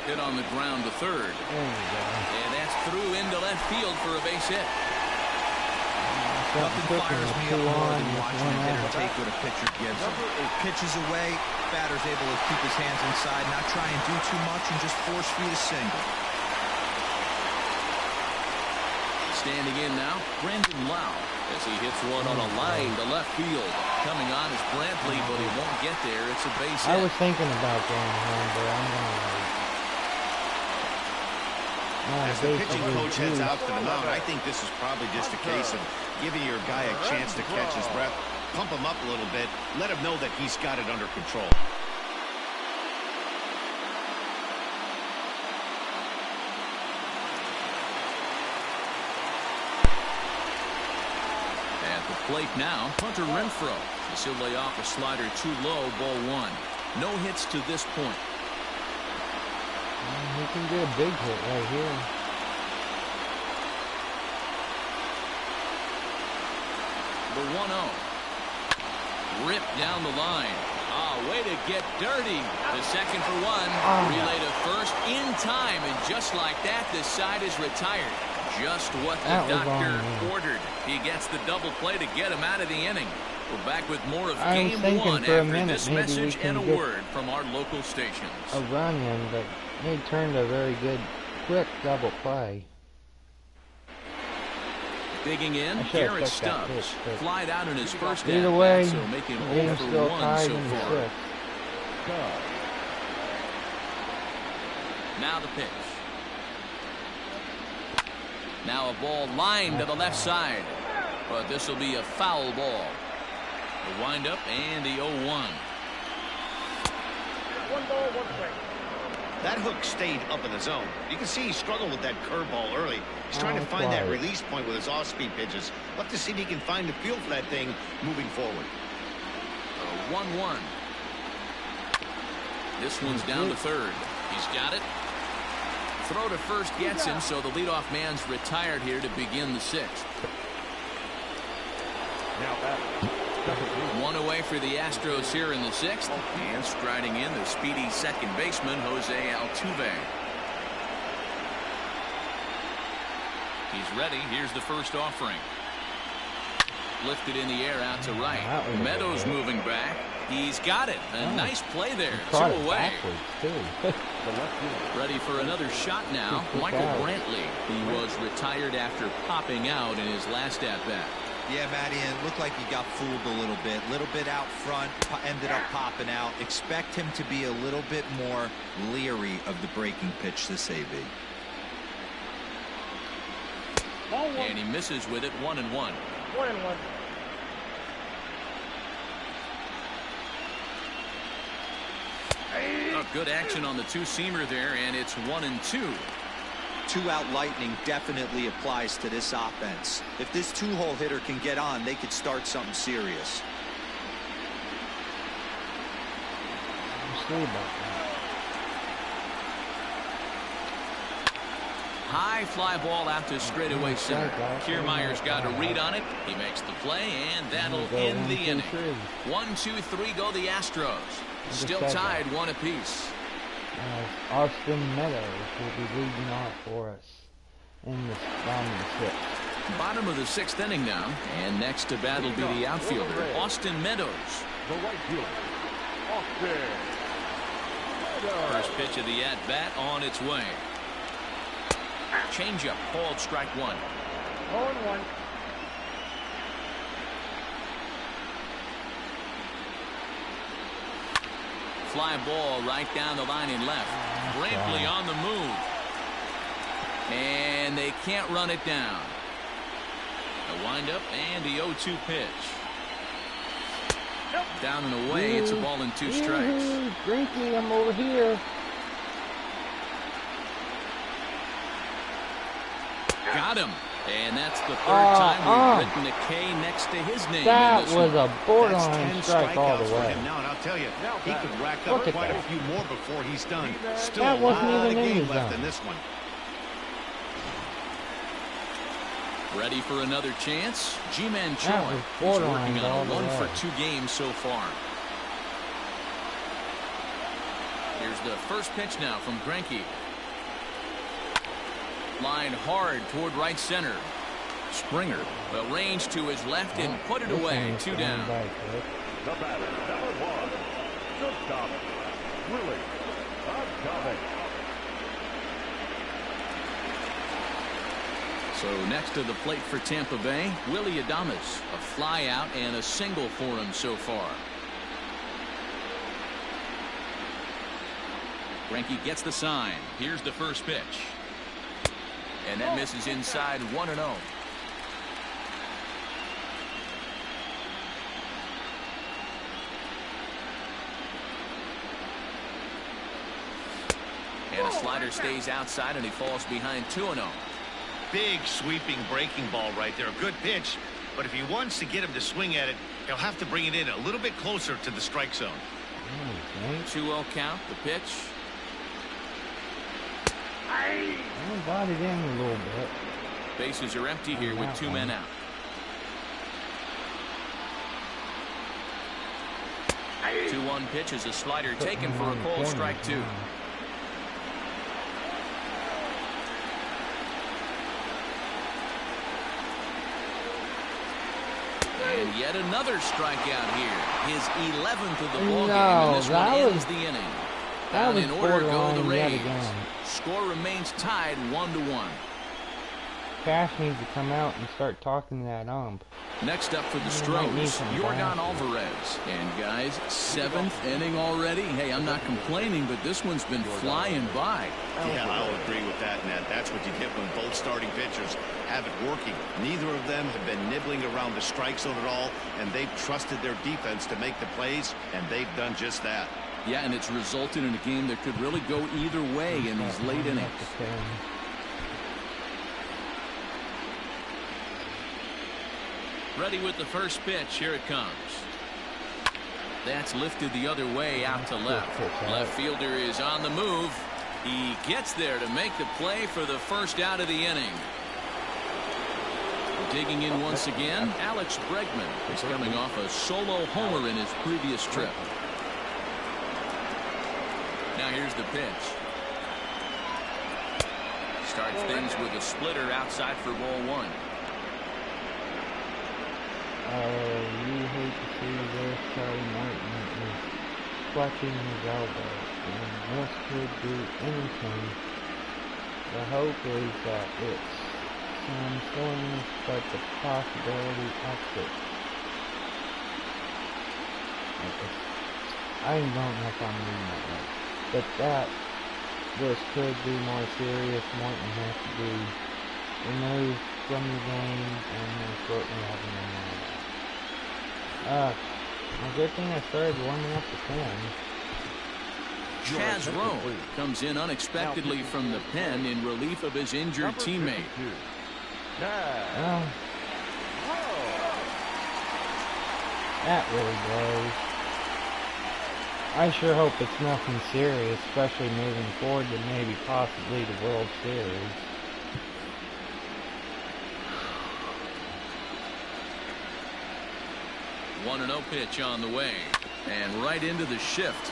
Hit on the ground to third. And that's through into left field for a base hit. Nothing fires me up more than watching a hitter take what a pitcher gives him. Pitches away, batter's able to keep his hands inside, not try and do too much, and just force feed a single. Standing in now, Brandon Lau, as he hits one on a line to left field. Coming on is Brantley, but he won't get there. It's a base hit. I was thinking about going home, but I'm going to wait. As the pitching coach heads out to the mound, I think this is probably just a case of giving your guy a chance to catch his breath, pump him up a little bit, let him know that he's got it under control. At the plate now, Hunter Renfro. He'll lay off a slider too low, ball one. No hits to this point. He can do a big hit right here. The 1-0. Ripped down the line. Way to get dirty. The second for one. Relay to first in time. And just like that, the side is retired. Just what the doctor ordered. He gets the double play to get him out of the inning. We're back with more of game one after this message and a word from our local stations. A run in, but they turned a very good, quick double play. Digging in, Garrett Stubbs. Flied out in his first Either way, so making they're still tied in the sixth. Now the pitch. Now a ball lined to the left side. But this will be a foul ball. The windup and the 0-1. 1 ball, 1 strike. That hook stayed up in the zone. You can see he struggled with that curveball early. He's trying to find that release point with his off-speed pitches. Look to see if he can find the feel for that thing moving forward. 1-1. This one's down to third. He's got it. Throw to first gets him, so the leadoff man's retired here to begin the sixth. One away for the Astros here in the sixth. And striding in, the speedy second baseman, Jose Altuve. He's ready. Here's the first offering. Lifted in the air out to right. Meadows moving back. He's got it. A nice play there. 2 away. Ready for another shot now. Michael Brantley, who was retired after popping out in his last at-bat. Yeah, Matty, and it looked like he got fooled a little bit out front, ended up popping out. Expect him to be a little bit more leery of the breaking pitch this AB. And he misses with it. 1-1. 1-1. Good action on the two-seamer there, and it's 1-2. 2-out lightning definitely applies to this offense. If this 2-hole hitter can get on, they could start something serious. High fly ball out to straightaway center. Kiermaier's got a read on it. He makes the play, and that'll end the inning. 1, 2, 3 go the Astros. Still tied 1 apiece. Austin Meadows will be leading off for us in the bottom of the sixth. Bottom of the sixth inning now, and next to bat will be the outfielder, Austin Meadows. The right fielder, Austin Meadows. First pitch of the at-bat on its way. Changeup called strike 1. 0-1. Fly ball right down the line in left. Brantley on the move. And they can't run it down. A windup and the 0-2 pitch. Down and away. It's a ball and 2 strikes. Brantley, I'm over here. Got him. And that's the third time we've written a K next to his name. That was a borderline strike all the way. Now, and I'll tell you, he could rack up quite a few more before he's done. Still that a lot of even game left in this one. Ready for another chance? G-Man Choi is working on a 1-for-2 game so far. Here's the first pitch now from Greinke. Line hard toward right center. Springer, the range to his left and put it away. 2 down. The batter, number 1, shortstop, Willie Altuve. So next to the plate for Tampa Bay, Willie Adames. A fly out and a single for him so far. Greinke gets the sign. Here's the first pitch. And that misses inside 1-0. And a slider stays outside and he falls behind 2-0. Big sweeping breaking ball right there. A good pitch, but if he wants to get him to swing at it, he'll have to bring it in a little bit closer to the strike zone. 2-0 count. The pitch. I got it in a little bit. Bases are empty here with 2 men out. Aye. 2-1 pitch is a slider taken for a called strike 2. And yet another strikeout here. His 11th of the ball game, and this one ends the inning. Down in order go the Rays. Score remains tied 1-1. Cash needs to come out and start talking to that ump. Next up for the Stros, Yordan Alvarez. And guys, 7th inning already. Hey, I'm not complaining, but this one's been flying by. Yeah, I'll agree with that, Ned. That's what you get when both starting pitchers have it working. Neither of them have been nibbling around the strike zone at all, and they've trusted their defense to make the plays, and they've done just that. Yeah, and it's resulted in a game that could really go either way in these late innings. Ready with the first pitch. Here it comes. That's lifted the other way out to left. Left fielder is on the move. He gets there to make the play for the first out of the inning. Digging in once again, Alex Bregman is coming off a solo homer in his previous trip. Now here's the pitch. Starts things with a splitter outside for ball 1. You hate to see this. Charlie Martin is clutching his elbow, and this could do anything. The hope is that it's some soreness, but the possibility exits. I don't know if I'm reading that right, but this could be more serious. Martin has to be removed from the game, and there's what we have in there. A good thing I started warming up the pen. Chaz Roan comes in unexpectedly from the pen in relief of his injured teammate. That really blows. I sure hope it's nothing serious, especially moving forward to maybe possibly the World Series. One 1-0 pitch on the way, and right into the shift.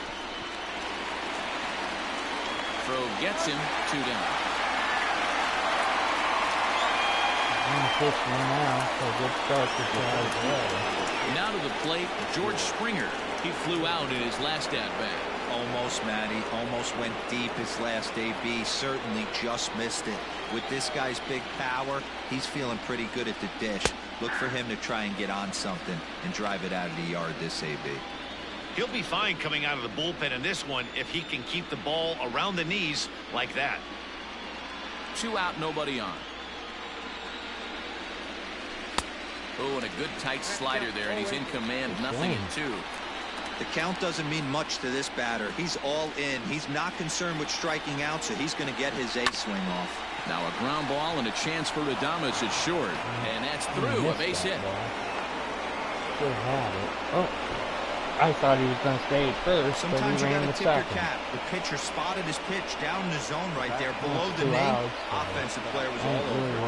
Throw gets him. 2 down. Pitch one out, so a good start for Chaz. Now to the plate, George Springer. He flew out in his last at-bat. Almost, Matty. Almost went deep his last AB. Certainly just missed it. With this guy's big power, he's feeling pretty good at the dish. Look for him to try and get on something and drive it out of the yard this AB. He'll be fine coming out of the bullpen in this one if he can keep the ball around the knees like that. 2 out, nobody on. Oh, and a good tight slider there, and he's in command. Nothing in 2. The count doesn't mean much to this batter. He's all in. He's not concerned with striking out, so he's going to get his A swing off. Now a ground ball and a chance for Adames is short, and that's through. A base hit. Still had it. Oh, I thought he was going to stay at first. Sometimes but he you ran got to the tip your second. cap. The pitcher spotted his pitch down in the zone right there below the knee. Offensive player was all over.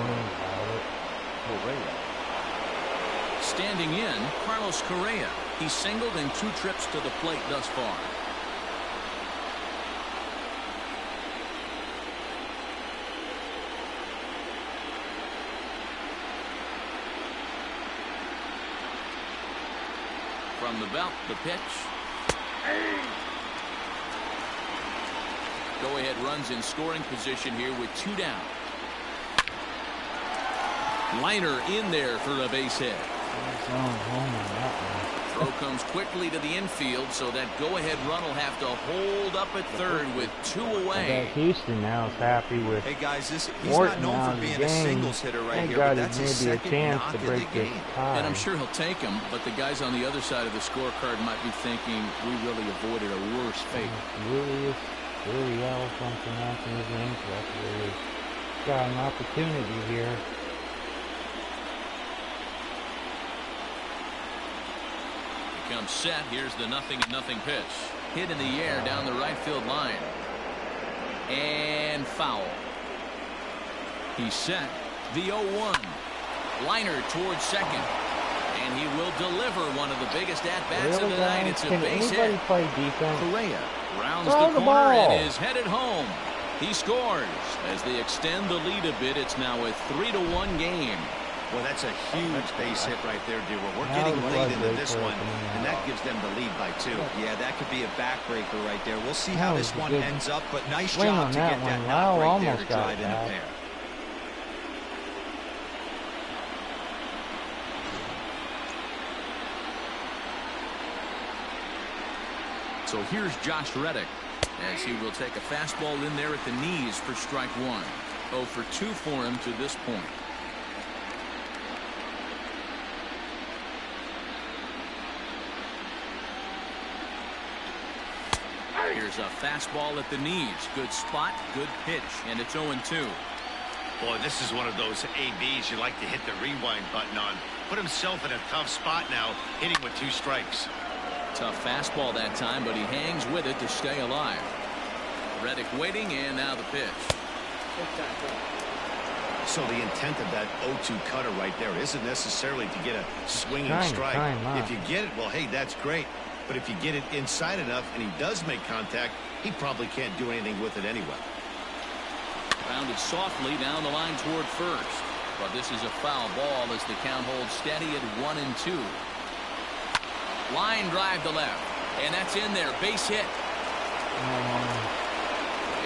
Standing in, Carlos Correa. He singled in 2 trips to the plate thus far. From the belt, the pitch. Go-ahead runs in scoring position here with 2 down. Liner in there for a base hit. Throw comes quickly to the infield, so that go-ahead run will have to hold up at third with 2 away. Houston now is happy with. Hey guys, he's not known for being a singles hitter right here, but that's his second knock of the game. And I'm sure he'll take him, but the guys on the other side of the scorecard might be thinking we really avoided a worse fate. Really else on pronouncing his name correctly. He's got an opportunity here. Comes set. Here's the 0-0 pitch. Hit in the air down the right field line. And foul. He's set. The 0-1. Liner towards second. And he will deliver one of the biggest at-bats of the night. It's a base hit. Play defense? Correa rounds the corner and is headed home. He scores. As they extend the lead a bit, it's now a 3-1 game. Well, that's a huge base hit right there, D. We're getting late into this one, and that gives them the lead by 2. Yeah, that could be a backbreaker right there. We'll see how this one ends up, but nice job to get that knock right there to drive in a pair. So here's Josh Reddick, as he will take a fastball in there at the knees for strike 1. 0 for 2 for him to this point. Here's a fastball at the knees. Good spot, good pitch, and it's 0-2. Boy, this is one of those ABs you like to hit the rewind button on. Put himself in a tough spot now, hitting with 2 strikes. Tough fastball that time, but he hangs with it to stay alive. Reddick waiting, and now the pitch. So the intent of that 0-2 cutter right there isn't necessarily to get a swinging strike. If you get it, well, hey, that's great. But if you get it inside enough and he does make contact, he probably can't do anything with it anyway. Rounded softly down the line toward first. But this is a foul ball as the count holds steady at 1-2. Line drive to left. And that's in there. Base hit.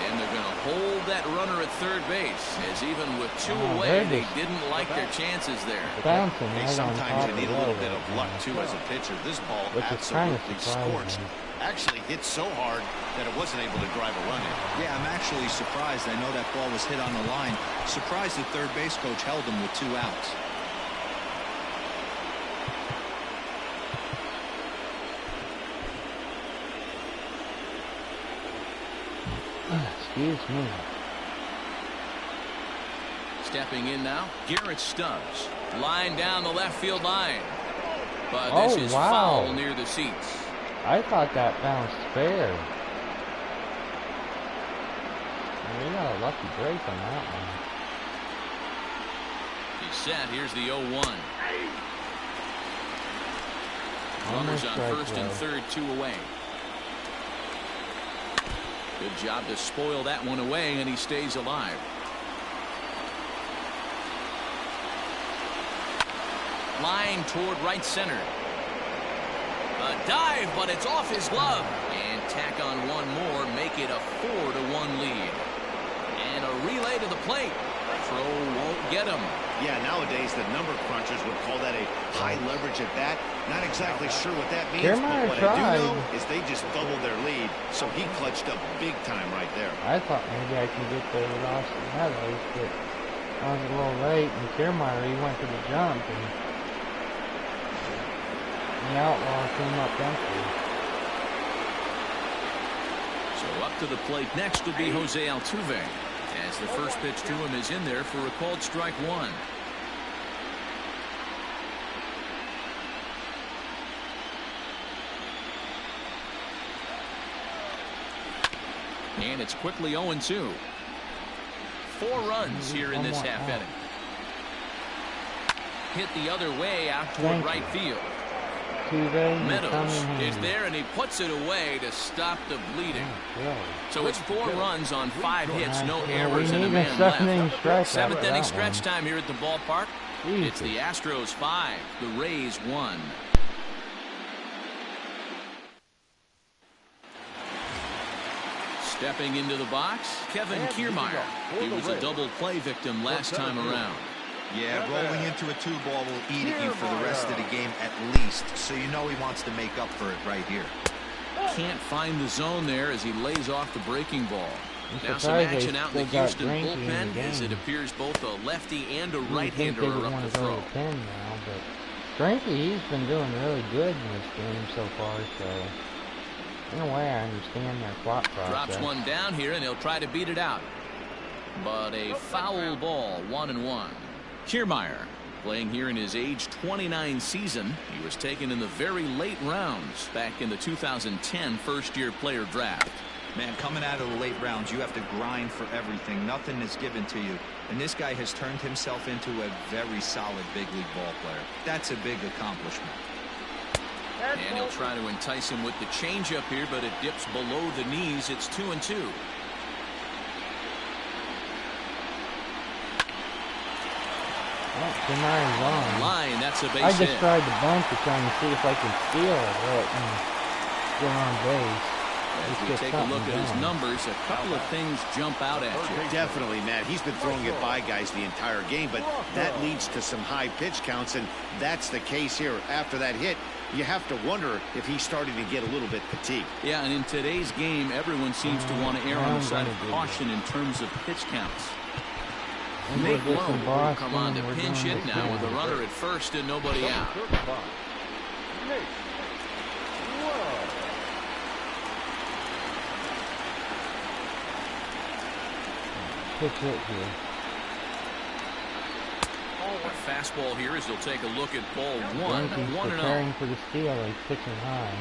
And they're going to hold that runner at third base, as even with 2 away, they didn't like their chances there. Hey, sometimes you need a little bit of luck, too, as a pitcher. This ball absolutely scorched. Actually hit so hard that it wasn't able to drive a run in. Yeah, I'm actually surprised. I know that ball was hit on the line. Surprised the third base coach held him with 2 outs. Excuse me. Stepping in now, Garrett Stubbs. Line down the left field line. But this is foul near the seats. I thought that bounced fair. We got a lucky break on that one. He's set. Here's the 0-1. Runners on first and third, 2 away. Good job to spoil that one away, and he stays alive. Line toward right center. A dive, but it's off his glove. And tack on one more, make it a 4-1 lead. And a relay to the plate. Throw won't get him. Yeah, nowadays the number crunchers would call that a high leverage at bat. Not exactly sure what that means, but what I do know is they just doubled their lead, so he clutched up big time right there. I thought maybe I could get the Austin Meadows, but I was a little late, and Kiermaier, he went to the jump, and the Outlaw came up empty. So up to the plate next will be Jose Altuve, as the first pitch to him is in there for a called strike 1. And it's quickly 0-2. 4 runs here in this half inning. Hit the other way out toward right field. Meadows is there, and he puts it away to stop the bleeding. So it's 4 runs on 5 hits, no errors, and a man left. 7th inning stretch time here at the ballpark. It's the Astros 5, the Rays 1. Stepping into the box, Kevin Kiermaier. He was a double play victim last time around. Yeah, rolling into a 2-ball will eat at you for the rest of the game at least, so you know he wants to make up for it right here. Can't find the zone there as he lays off the breaking ball. Now some action out in the Houston bullpen as it appears both a lefty and a right-hander are up to throw. Brantley, he's been doing really good in this game so far, so in a way I understand their thought process. Drops one down here and he'll try to beat it out. But a foul ball, 1-1. Kiermaier playing here in his age 29 season. He was taken in the very late rounds back in the 2010 first-year player draft. Man, coming out of the late rounds, you have to grind for everything. Nothing is given to you. And this guy has turned himself into a very solid big league ball player. That's a big accomplishment. And he'll try to entice him with the changeup here, but it dips below the knees. It's 2-2. Line, that's a base I hit. just tried the bunch to try and see if I could steal it and get on base. As we take a look at his numbers, a couple of things jump out at you. Definitely, Matt. He's been throwing it by guys the entire game, but that leads to some high pitch counts, and that's the case here. After that hit, you have to wonder if he's starting to get a little bit fatigued. Yeah, and in today's game, everyone seems to want to err on the side of caution in terms of pitch counts. Nate Lowe will come on to pinch hit now with a runner at first and nobody out. Pitch hit here. A fastball here as he'll take a look at ball 1. He's preparing for the steal. He's pitching high.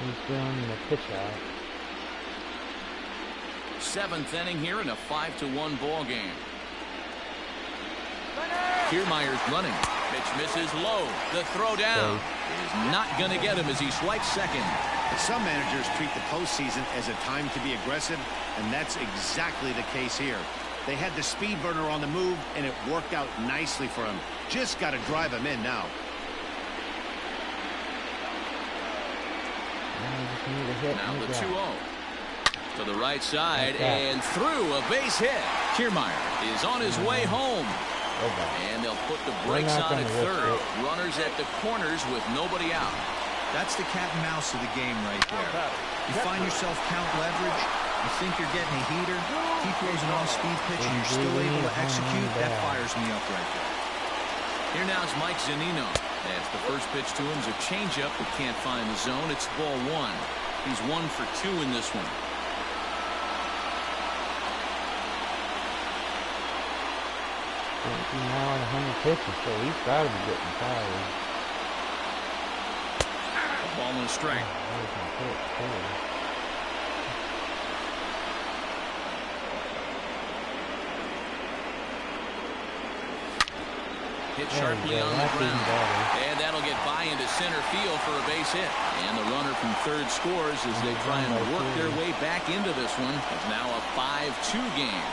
He's doing the pitch out. 7th inning here in a 5-1 ball game. Kiermaier's running. Pitch misses low. The throw down is not going to get him as he swipes second. Some managers treat the postseason as a time to be aggressive, and that's exactly the case here. They had the speed burner on the move, and it worked out nicely for him. Just got to drive him in now. Now the 2-0. To the right side and through a base hit. Kiermaier is on his way home. And they'll put the brakes on at third. Runners at the corners with nobody out. That's the cat and mouse of the game right there. You find yourself count leverage, you think you're getting a heater, he throws an off-speed pitch and you're still able to execute. That fires me up right there. Here now is Mike Zunino. As the first pitch to him is a changeup that can't find the zone. It's ball 1. He's 1 for 2 in this one. He's now on 100 pitches, so he's got to be getting tired. Ball and a strike. Hit sharply on the ground. And that'll get by into center field for a base hit. And the runner from third scores as they try and work their way back into this one. It's now a 5-2 game.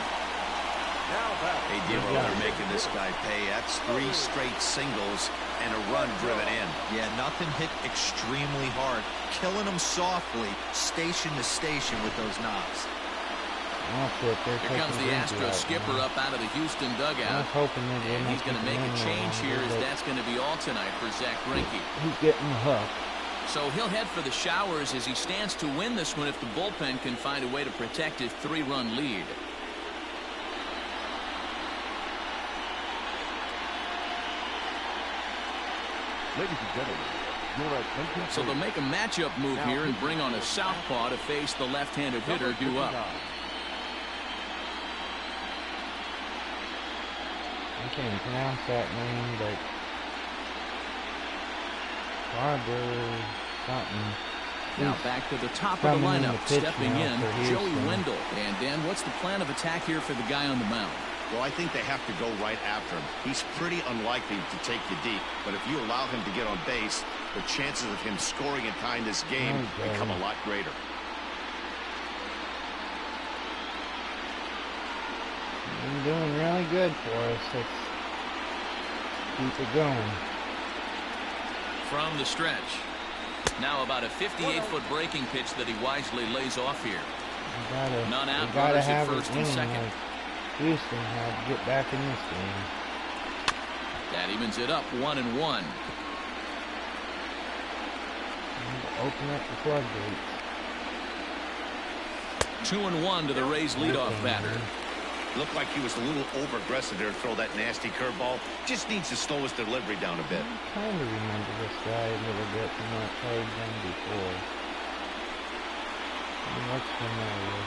Hey, Dimo, they're making this guy pay. That's 3 straight singles and a run driven in. Yeah, nothing hit extremely hard. Killing them softly, station to station with those knocks. Here comes the Astros skipper up out of the Houston dugout. And he's going to make a change here as that's going to be all tonight for Zach Greinke. He's getting the hook. So he'll head for the showers as he stands to win this one if the bullpen can find a way to protect his 3-run lead. Ladies and gentlemen, your attention. So they'll make a matchup move here and bring on a southpaw to face the left-handed hitter due up. I can't pronounce that name, but Barber something. Now back to the top of the lineup, stepping in, Joey Wendell. And Dan, what's the plan of attack here for the guy on the mound? Well, I think they have to go right after him. He's pretty unlikely to take you deep, but if you allow him to get on base, the chances of him scoring and tying this game become a lot greater. They're doing really good for us. Let's keep it going. From the stretch. Now about a 58-foot breaking pitch that he wisely lays off here. None out. You gotta Runners at have first an and inning second. like Houston had to get back in this game. That evens it up 1-1. Open up the floodgates. 2-1 to the Rays leadoff batter. Looked like he was a little over-aggressive there to throw that nasty curveball. Just needs to slow his delivery down a bit. I kind of remember this guy a little bit from what I played him before. He looks familiar.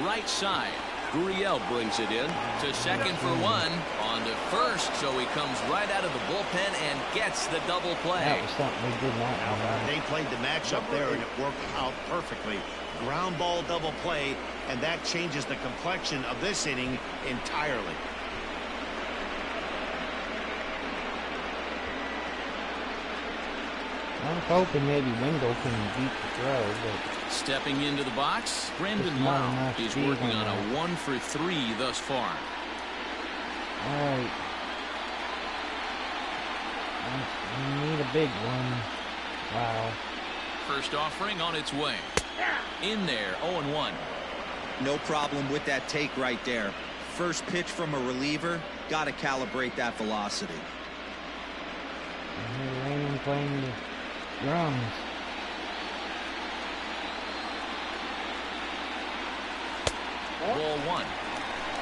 Right side. Gurriel brings it in to second for one. On to first, so he comes right out of the bullpen and gets the double play. That was something we did not know. They played the matchup there, and it worked out perfectly. Ground ball double play, and that changes the complexion of this inning entirely. I was hoping maybe Wendell can beat the throw, but... Stepping into the box, Brendan Lau is working on a 1 for 3 thus far. All right. I need a big one. Wow. First offering on its way. In there, 0-1. No problem with that take right there. First pitch from a reliever, got to calibrate that velocity. I hear Raymond playing the drums. Ball 1.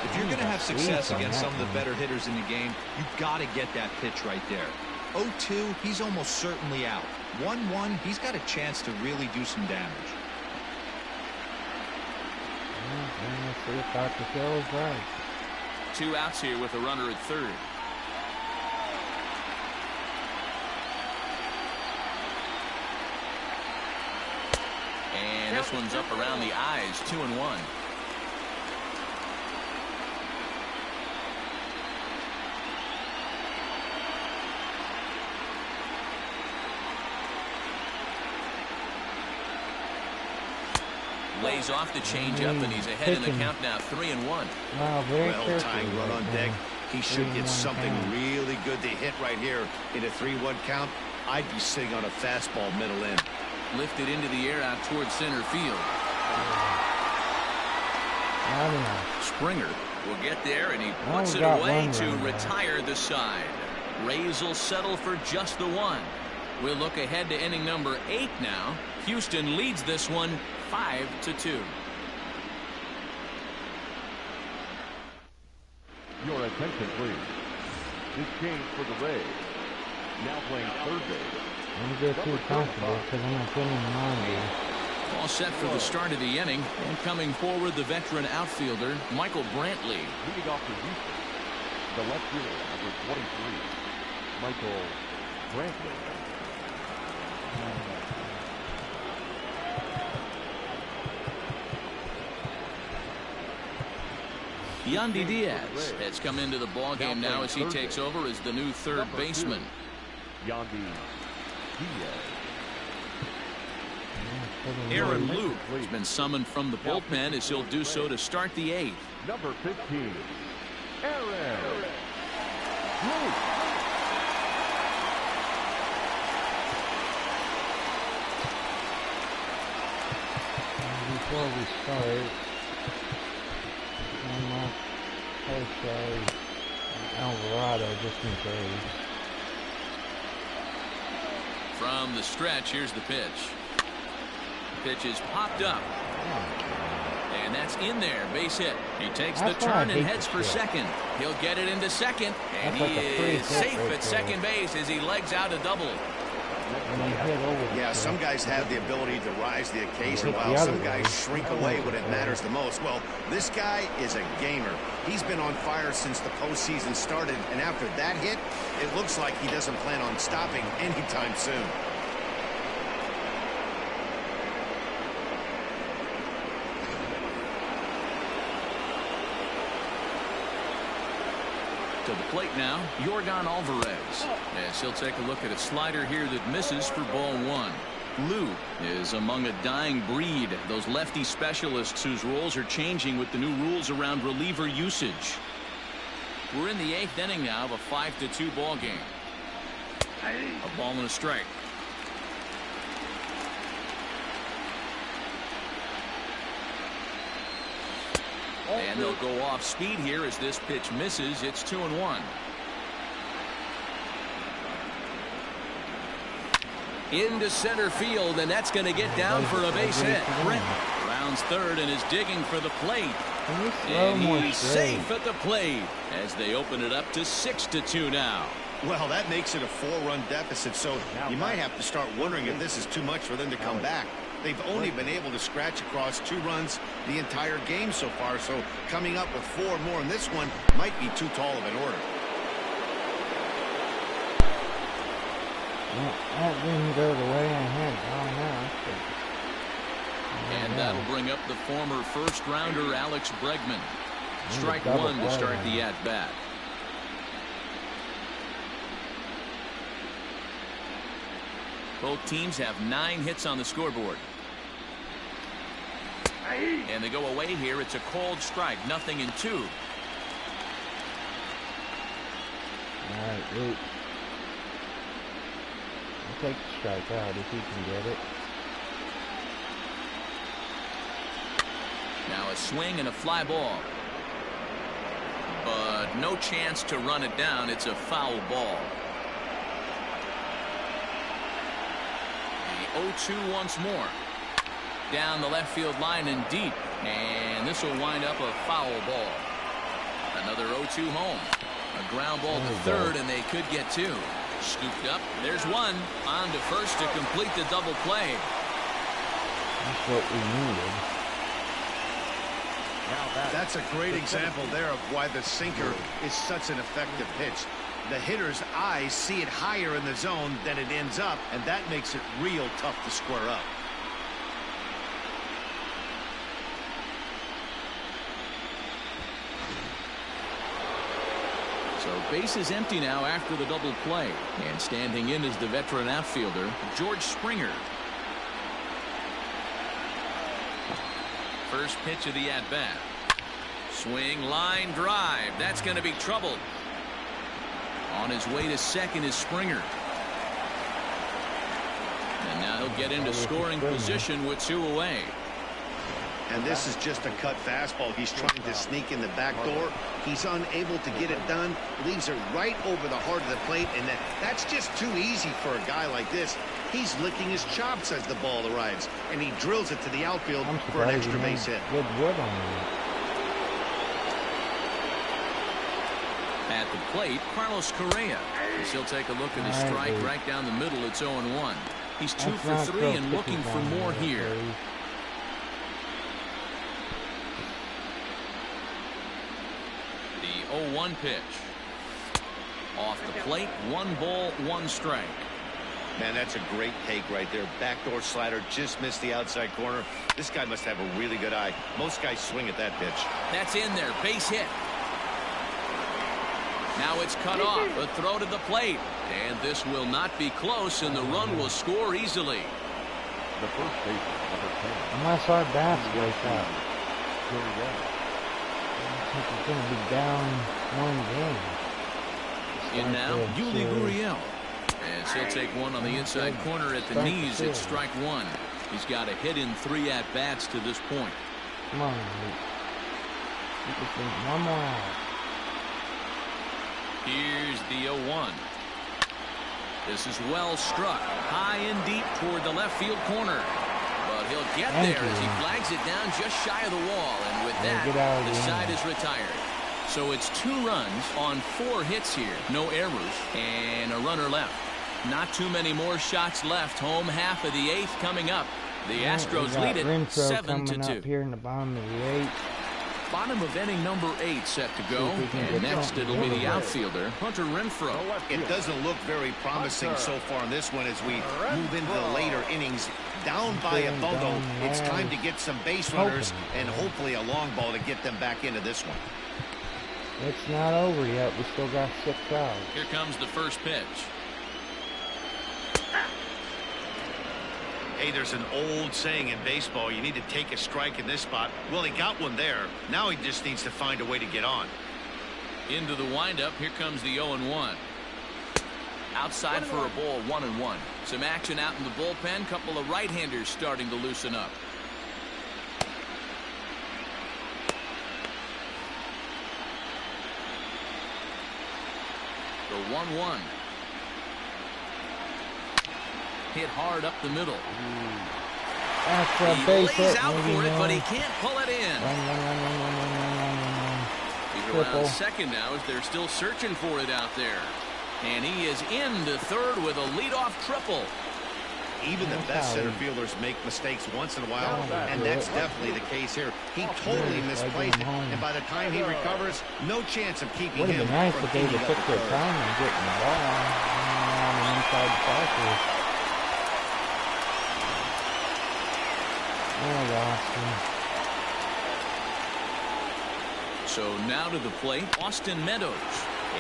If you're going to have success against some of the better hitters in the game, you've got to get that pitch right there. 0-2, he's almost certainly out. 1-1, he's got a chance to really do some damage. Let's see if Dr. Phil is right. 2 outs here with a runner at third. And this one's up around the eyes, 2-1. Lays off the changeup, and he's ahead in the count now, 3-1. Wow, very well tying run on deck. He should get something really good to hit right here in a 3-1 count. I'd be sitting on a fastball middle in. Lifted into the air out towards center field. Springer will get there, and he puts it away to retire the side. Rays will settle for just the one. We'll look ahead to inning number 8 now. Houston leads this one 5-2. Your attention, please. This change for the Rays. Now playing third base. Don't get too comfortable because I'm not putting him on here. All set for the start of the inning. And coming forward, the veteran outfielder, Michael Brantley. Leading off for Houston, the left fielder, number 23, Michael Brantley. Yandy Diaz has come into the ballgame now as he takes over as the new third baseman. Yandy Diaz. Aaron Luke has been summoned from the bullpen as he'll do so to start the 8th. Number 15, Aaron Luke. Before we start, I'm not Jose Alvarez just in case. From the stretch, here's the pitch. Pitch is popped up. And that's in there, base hit. He takes the turn and heads for second. He'll get it into second, and he is safe at second base as he legs out a double. Yeah, some guys have the ability to rise the occasion while some guys shrink away when it matters the most. Well, this guy is a gamer. He's been on fire since the postseason started, and after that hit, it looks like he doesn't plan on stopping anytime soon. To the plate now, Yordan Alvarez. As he'll take a look at a slider here that misses for ball 1. Lou is among a dying breed, those lefty specialists whose roles are changing with the new rules around reliever usage. We're in the 8th inning now of a 5-2 ball game. A ball and a strike. And they'll go off speed here as this pitch misses. It's 2-1. Into center field, and that's going to get down for a base hit. Rounds third and is digging for the plate. And he's safe at the plate as they open it up to 6-2 now. Well, that makes it a 4-run deficit, so you might have to start wondering if this is too much for them to come back. They've only been able to scratch across 2 runs the entire game so far, so coming up with 4 more in this one might be too tall of an order. Well, that didn't go the way I had. And that'll bring up the former first-rounder Alex Bregman. Strike 1 to start the at-bat. Both teams have 9 hits on the scoreboard. And they go away here. It's a cold strike. 0-2. All right, Luke. I'll take the strike out if he can get it. Now a swing and a fly ball. But no chance to run it down. It's a foul ball. The 0-2 once more. Down the left field line and deep. And this will wind up a foul ball. Another 0-2 home. A ground ball to third, and they could get 2. Scooped up. There's 1. On to first to complete the double play. That's what we needed. That's a great example there of why the sinker is such an effective pitch. The hitter's eyes see it higher in the zone than it ends up, and that makes it real tough to square up. So base is empty now after the double play. And standing in is the veteran outfielder, George Springer. First pitch of the at-bat. Swing, line, drive. That's going to be trouble. On his way to second is Springer. And now he'll get into scoring position with 2 away. And this is just a cut fastball. He's trying to sneak in the back door. He's unable to get it done. Leaves it right over the heart of the plate, and that's just too easy for a guy like this. He's licking his chops as the ball arrives, and he drills it to the outfield for an extra base hit. Good wood on it. At the plate, Carlos Correa. As he'll take a look at his strike right down the middle. It's 0-1. He's 2 for 3 and looking for more here. The 0-1 pitch. Off the plate, 1 ball, 1 strike. Man, that's a great take right there. Backdoor slider just missed the outside corner. This guy must have a really good eye. Most guys swing at that pitch. That's in there. Base hit. Now it's cut off. A throw to the plate. And this will not be close, and the run will score easily. The first baseman, number 10. Unless our bats wake up. I think he's going to be down 1 game. In now, Yuli Gurriel. As he'll take one on the inside corner at the knees. It's strike 1. He's got a hit in 3 at-bats to this point. Come on, Luke. You can think 1 more out. Here's the 0-1. This is well struck. High and deep toward the left field corner. But he'll get there as he flags it down just shy of the wall. And with that, the side is retired. So it's 2 runs on 4 hits here. No errors and a runner left. Not too many more shots left. Home half of the 8th coming up. The Astros lead it 7-2. Up here in the bottom of the 8th. Bottom of inning number 8 set to go. And next it'll be the outfielder, Hunter Renfro. It doesn't look very promising so far in this one as we move into the later innings. Down by a bundle, it's time to get some base runners and hopefully a long ball to get them back into this one. It's not over yet. We still got 6 outs. Here comes the first pitch. Hey, there's an old saying in baseball, you need to take a strike in this spot. Well, he got one there. Now he just needs to find a way to get on. Into the windup. Here comes the 0-1. Outside for a ball, 1-1. Some action out in the bullpen. Couple of right-handers starting to loosen up. The 1-1. Hit hard up the middle. That's a base hit. He lays out for it, but he can't pull it in. He's around second now as they're still searching for it out there. And he is into third with a leadoff triple. Even the best center fielders make mistakes once in a while, and that's definitely the case here. He totally misplaced it, and by the time he recovers, no chance of keeping him from nice if they would took their time and getting the ball on the inside pocket. Oh, Austin. So now to the plate, Austin Meadows.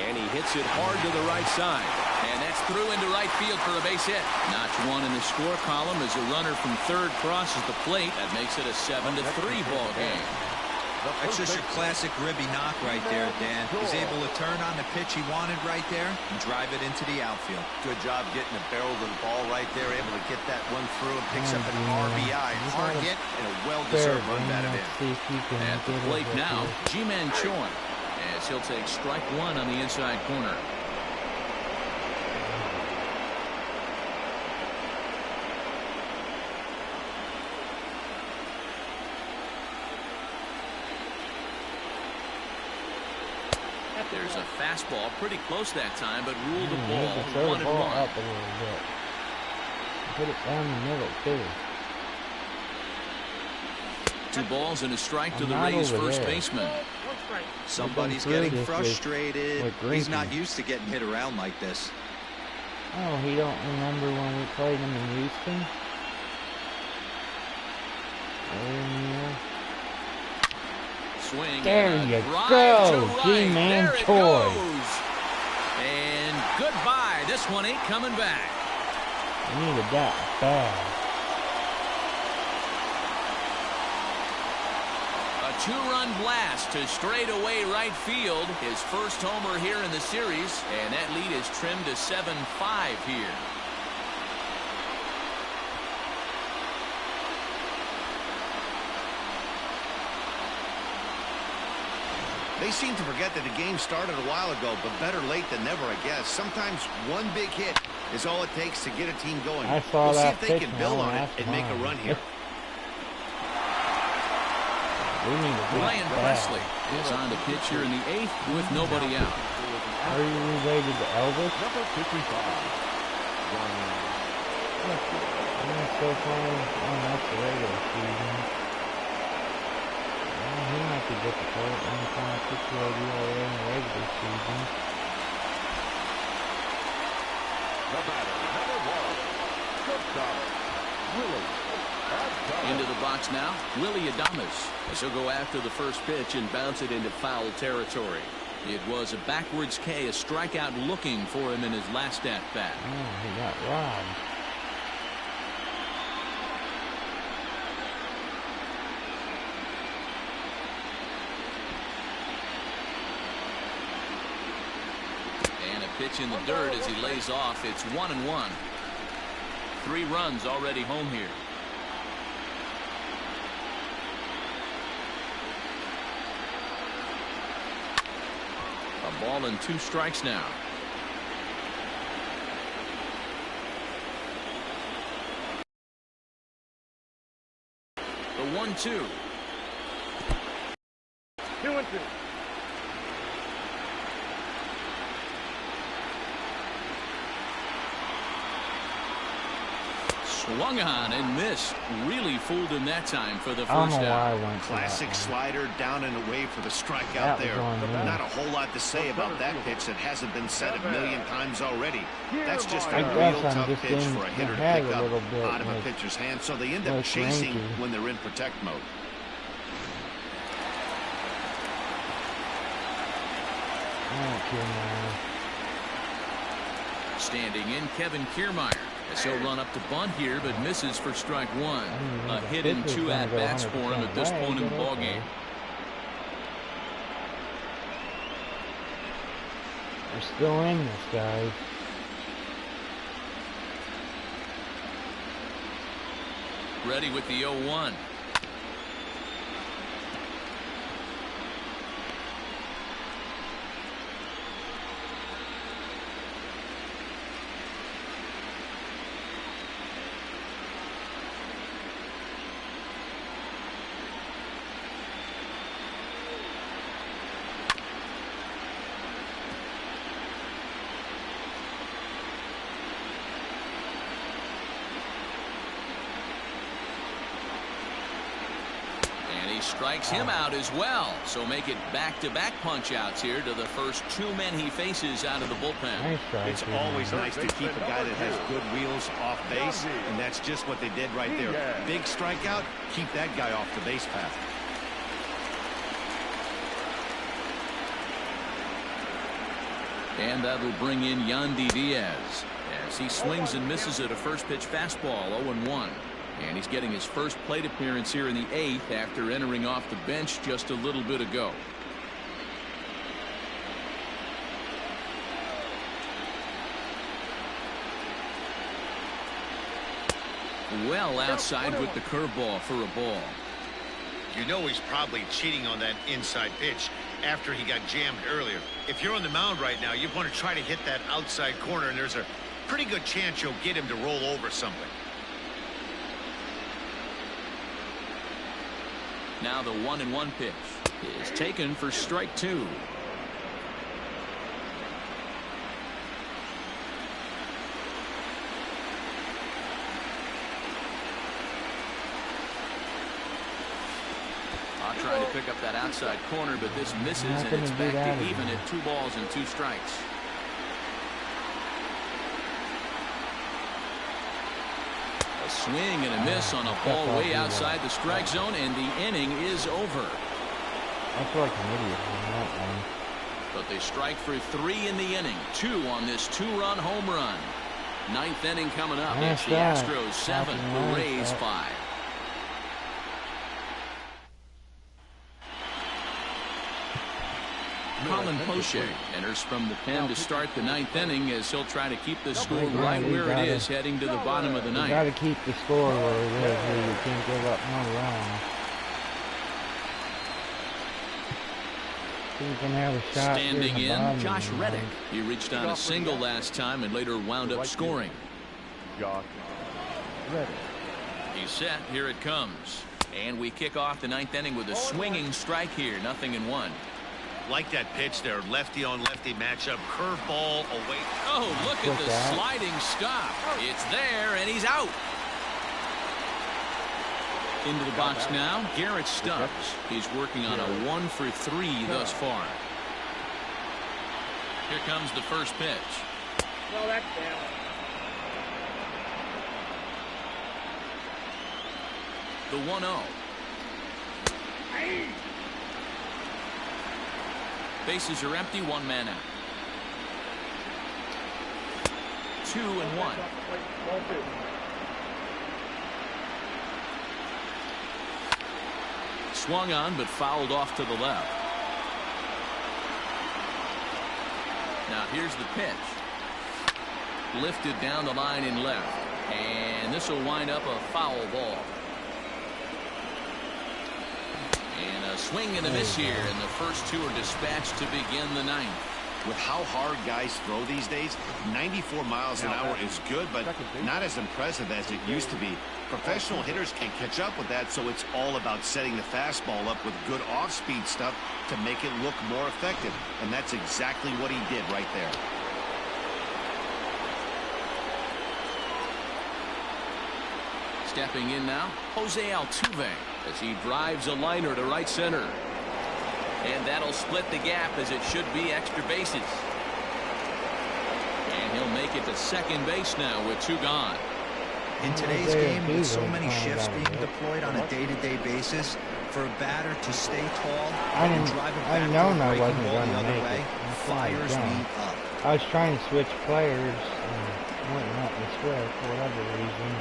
And he hits it hard to the right side. And that's through into right field for a base hit. Notch one in the score column as a runner from third crosses the plate. That makes it a 7-3 ball game. That's just your classic Ribby knock right there, Dan. He's able to turn on the pitch he wanted right there and drive it into the outfield. Good job getting the barrel to the ball right there, able to get that one through and picks up an RBI. Hard hit and a well-deserved run batted in. At the plate now, G-Man Choi, as he'll take strike one on the inside corner. There's a fastball pretty close that time, but ruled the ball 1-1. Up a little bit. Put it down the middle too. 2 balls and a strike to the Rays first baseman. Somebody's getting frustrated. He's not used to getting hit around like this. Oh, he don't remember when we played him in Houston? Swing. There you go, G-Man Choi. And goodbye. This one ain't coming back. I needed that bad. A 2-run blast to straightaway right field. His first homer here in the series, and that lead is trimmed to 7-5 here. They seem to forget that the game started a while ago, but better late than never, I guess. Sometimes one big hit is all it takes to get a team going. We'll see if they can build on it and make a run here. Ryan Brantley is on the pitch here in the 8th with nobody out. Are you related to Elvis? Number 55. That's so funny. Oh, that's the regular season. He might be difficult anytime I put you in the regular season. The batter, number 1. Shortstop, Willie. Into the box now, Willie Adames, as he'll go after the first pitch and bounce it into foul territory. It was a backwards K, a strikeout looking for him in his last at-bat. Oh, he got robbed. Pitch in the dirt as he lays off. It's 1-1. 3 runs already home here. A ball and 2 strikes now. The 1-2. 2-2. Swung on and missed. Really fooled him that time for the first out. Classic slider down and away for the strikeout there. Not a whole lot to say about that pitch that hasn't been said a million times already. That's just a real tough pitch for a hitter to pick up out of a pitcher's hand, so they end up chasing when they're in protect mode. Standing in, Kevin Kiermaier. As he'll run up to bunt here, but misses for strike 1. A hit in 2 at-bats for him at this point in the ballgame. We're still in this, guys. Ready with the 0-1. Strikes him out as well. So make it back-to-back punch-outs here to the first 2 men he faces out of the bullpen. It's always nice to keep a guy that has good wheels off base, and that's just what they did right there. Big strikeout, keep that guy off the base path. And that'll bring in Yandy Diaz as he swings and misses at a first pitch fastball. 0-1. And he's getting his first plate appearance here in the 8th after entering off the bench just a little bit ago. Well outside with the curveball for a ball. You know he's probably cheating on that inside pitch after he got jammed earlier. If you're on the mound right now, you want to try to hit that outside corner, and there's a pretty good chance you'll get him to roll over something. Now the 1-1 pitch is taken for strike 2. I'll try to pick up that outside corner, but this misses, and it's back to even at 2 balls and 2 strikes. A swing and a miss on a ball way outside the strike zone, and the inning is over. I feel like an idiot on that one. But they strike for 3 in the inning. 2 on this 2-run home run. 9th inning coming up. It's the Astros 7, the Rays 5. Colin Poche enters from the pen to start the 9th inning as he'll try to keep the score right where it is heading to the bottom of the 9th. You got to keep the score where it is. You can't give up no runs. You can have a shot. Standing in, Josh Reddick. He reached on a single last time and later wound up scoring. Josh Reddick. He's set. Here it comes. And we kick off the 9th inning with a swinging strike here. 0-1. Like that pitch there, lefty on lefty matchup, curveball away. Oh, look at the sliding stop. It's there, and he's out. Into the box now, Garrett Stubbs. He's working on a 1 for 3 thus far. Here comes the first pitch. No, that's down. The 1-0. Bases are empty, 1 man out. 2-1. Swung on, but fouled off to the left. Now here's the pitch. Lifted down the line in left. And this will wind up a foul ball. And a swing and a miss here, and the first 2 are dispatched to begin the 9th. With how hard guys throw these days, 94 miles an hour is good, but not as impressive as it used to be. Professional hitters can catch up with that, so it's all about setting the fastball up with good off-speed stuff to make it look more effective. And that's exactly what he did right there. Stepping in now, Jose Altuve, as he drives a liner to right center. And that'll split the gap, as it should be extra bases. And he'll make it to second base now with 2 gone. In today's game, with so many shifts being deployed on a day-to-day basis, for a batter to stay tall and drive it back to a breaking ball the other way fires me up. I was trying to switch players and wouldn't let me switch for whatever reason.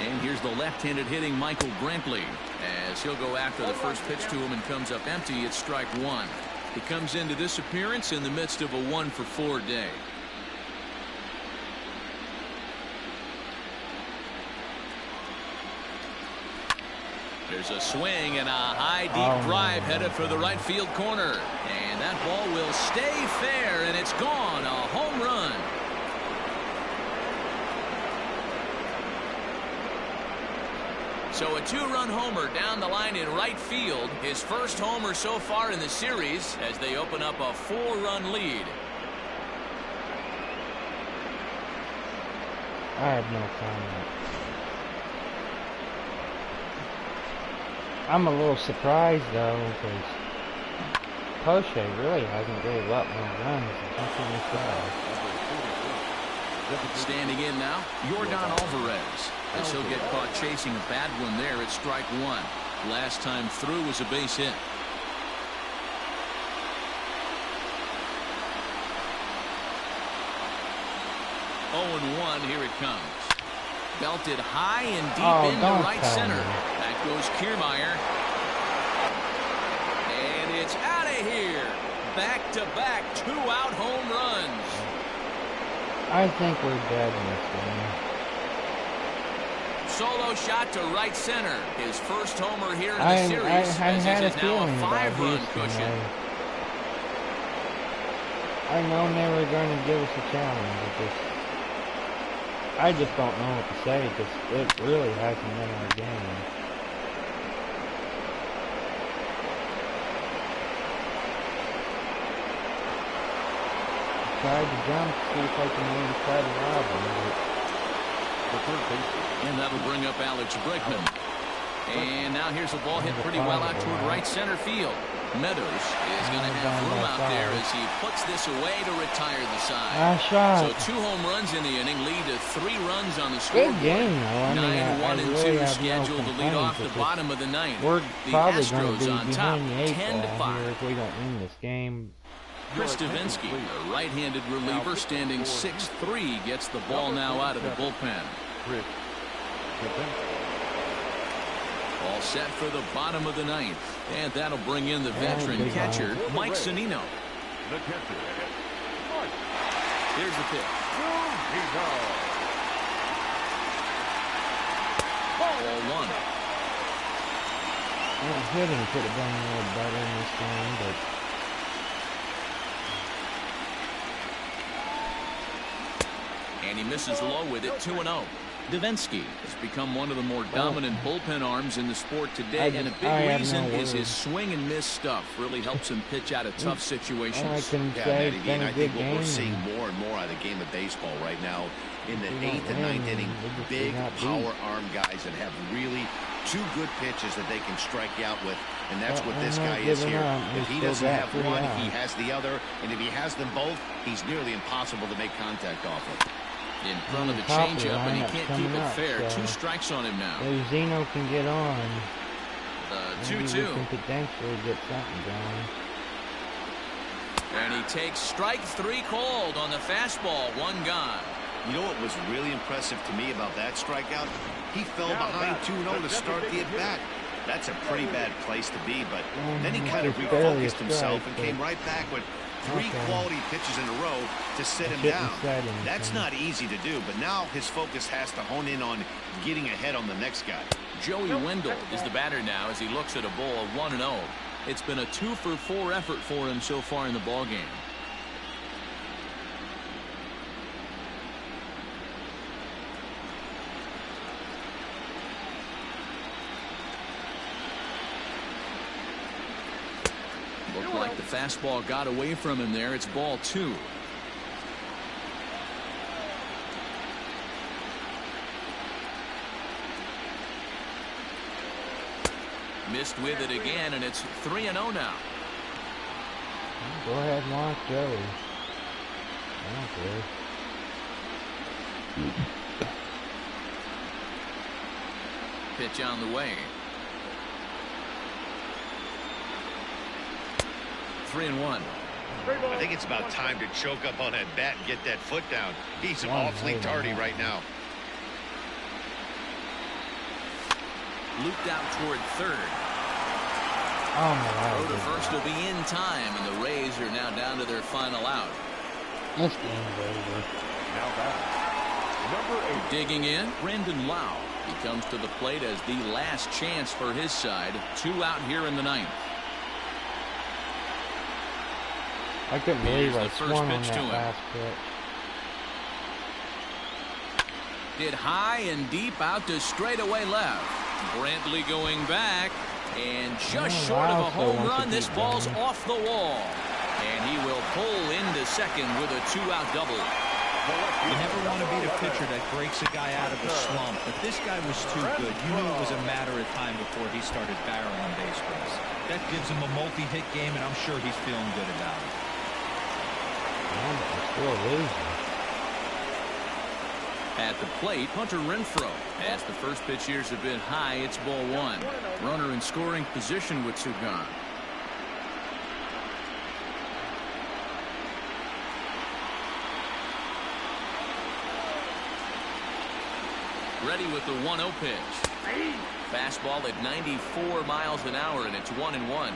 And here's the left-handed hitting Michael Brantley, as he'll go after the first pitch to him and comes up empty. It's strike 1. He comes into this appearance in the midst of a 1-for-4 day. There's a swing and a high deep drive headed for the right field corner. And that ball will stay fair, and it's gone. A home run. So a 2-run homer down the line in right field. His first homer so far in the series as they open up a 4-run lead. I have no comment. I'm a little surprised though, because Poche really hasn't gave up no runs. Standing in now, Jordan Alvarez. As he'll get caught chasing a bad one there at strike one. Last time through was a base hit. Oh, 1, here it comes. Belted high and deep into right center. That goes Kiermaier. And it's out of here. Back-to-back 2-out home runs. I think we're dead in this game. Solo shot to right center. His first homer here in the series. I had a feeling about Houston. Cushion. I know they were going to give us a challenge. I just don't know what to say because it really hasn't been our game. I tried to jump to see if I can maybe try to rob him, and that'll bring up Alex Bregman. And now here's a ball hit pretty well out toward right center field. Meadows is going to have room out there as he puts this away to retire the side. So 2 home runs in the inning lead to 3 runs on the scoreboard. Good game, though. 9-1 and 2 scheduled to lead off the bottom of the ninth. We're the probably Astros be on top, behind the 10-5 here if we don't win this game. Chris Davinsky, a right-handed reliever standing 6'3", gets the ball now out of the bullpen. All set for the bottom of the ninth. And that'll bring in the veteran catcher, Mike Zunino. Here's the pitch. Ball 1. Well, hitting could have been a little better in this game, but and he misses low with it. 2-0. Davinsky has become one of the more dominant bullpen arms in the sport today, and a big reason is his swing and miss stuff. Really helps him pitch out of tough situations. I think what we're seeing more and more out of the game of baseball right now in the 8th and 9th inning, big power arm guys that have really 2 good pitches that they can strike you out with, and that's what this guy is here. If he doesn't have one, he has the other, and if he has them both, he's nearly impossible to make contact off of. In front of the changeup, and he can't keep it fair. 2 strikes on him now. Zunino can get on. 2-2. Can potentially get something going. And he takes strike 3 called on the fastball. 1 gone. You know what was really impressive to me about that strikeout? He fell behind 2-0 to start the at-bat. That's a pretty bad place to be, but then he kind of refocused himself and came right back with 3 quality pitches in a row to sit him down. That's not easy to do, but now his focus has to hone in on getting ahead on the next guy. Joey Wendell is the batter now as he looks at a ball of 1-0. It's been a 2-for-4 effort for him so far in the ballgame. Looked like the fastball got away from him there. It's ball 2. Missed with it again, and it's 3-0 now. Go ahead and walk Joey. Pitch on the way. 3-1. I think it's about time to choke up on that bat and get that foot down. He's awfully tardy right now. Looped out toward third. Oh my God. Throw to first will be in time, and the Rays are now down to their final out. This game's over. Now back, number 8. Digging in, Brendan Lau. He comes to the plate as the last chance for his side. 2 out here in the 9th. I couldn't believe I Here's the first swung on pitch to that him. last pitch. Hit high and deep out to straightaway left. Brantley going back, and just short of a home run. This ball's off the wall, and he will pull into second with a 2-out double. You never want to beat a pitcher that breaks a guy out of a slump, but this guy was too good. You knew it was a matter of time before he started barreling baseballs. That gives him a multi-hit game, and I'm sure he's feeling good about it. Still losing. At the plate, Hunter Renfro. As the first pitch years have been high, it's ball 1. Runner in scoring position with 2 gone. Ready with the 1-0 pitch. Fastball at 94 miles an hour, and it's 1-1.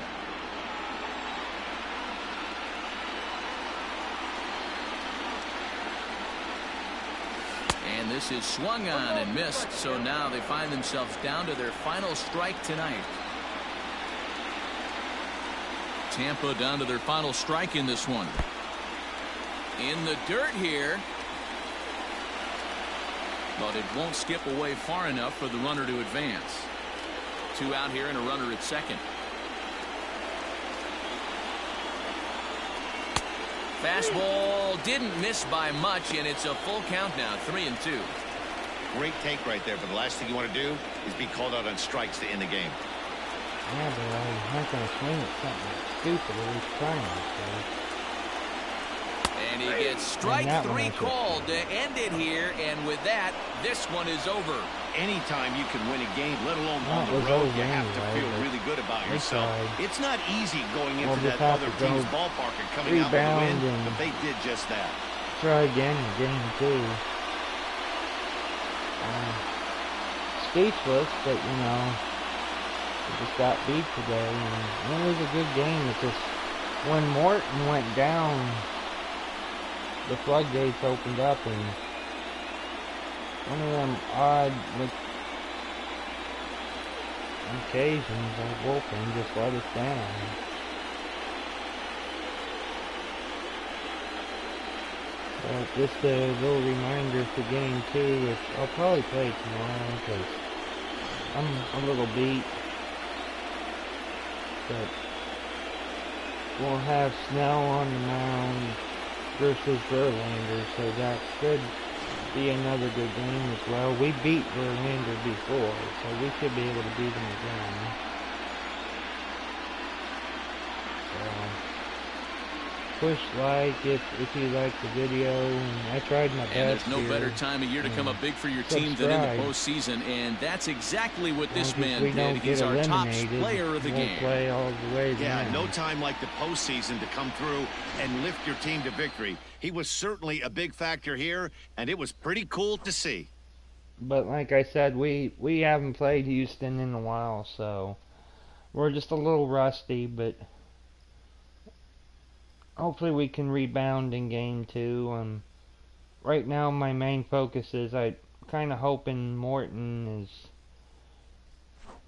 And this is swung on and missed, so now they find themselves down to their final strike tonight. Tampa down to their final strike in this one. In the dirt here. But it won't skip away far enough for the runner to advance. 2 out here and a runner at second. Fastball didn't miss by much, and it's a full count now, 3-2. Great take right there, but the last thing you want to do is be called out on strikes to end the game. Yeah, but I'm not going to swing at something stupid or he's trying to. And he gets strike 3 called to end it here, and with that, this one is over. Anytime you can win a game, let alone on the road, you have to feel anyway, really good about yourself. It's not easy going into We'll that just have other to team's go ballpark and coming out with a win, rebound but they did just that. Try again in game 2. Speechless, but you know, we just got beat today, and it was a good game. It's just when Morton went down, the floodgates opened up, and one of them odd occasions our bullpen just let us down. But just a little reminder for game 2, which I'll probably play tomorrow because I'm a little beat. But we'll have Snell on the mound versus Verlander, so that should be another good game as well. We beat Verlander before, so we should be able to beat him again. Push like if you like the video, and I tried my best. And there's no here. better time of year to come up big for your team than in the postseason, and that's exactly what this man did. He's our top player of the game. Play all the way yeah, no time like the postseason to come through and lift your team to victory. He was certainly a big factor here, and it was pretty cool to see. But like I said, we haven't played Houston in a while, so we're just a little rusty, but hopefully we can rebound in game 2. Right now my main focus is I'm kind of hoping Morton is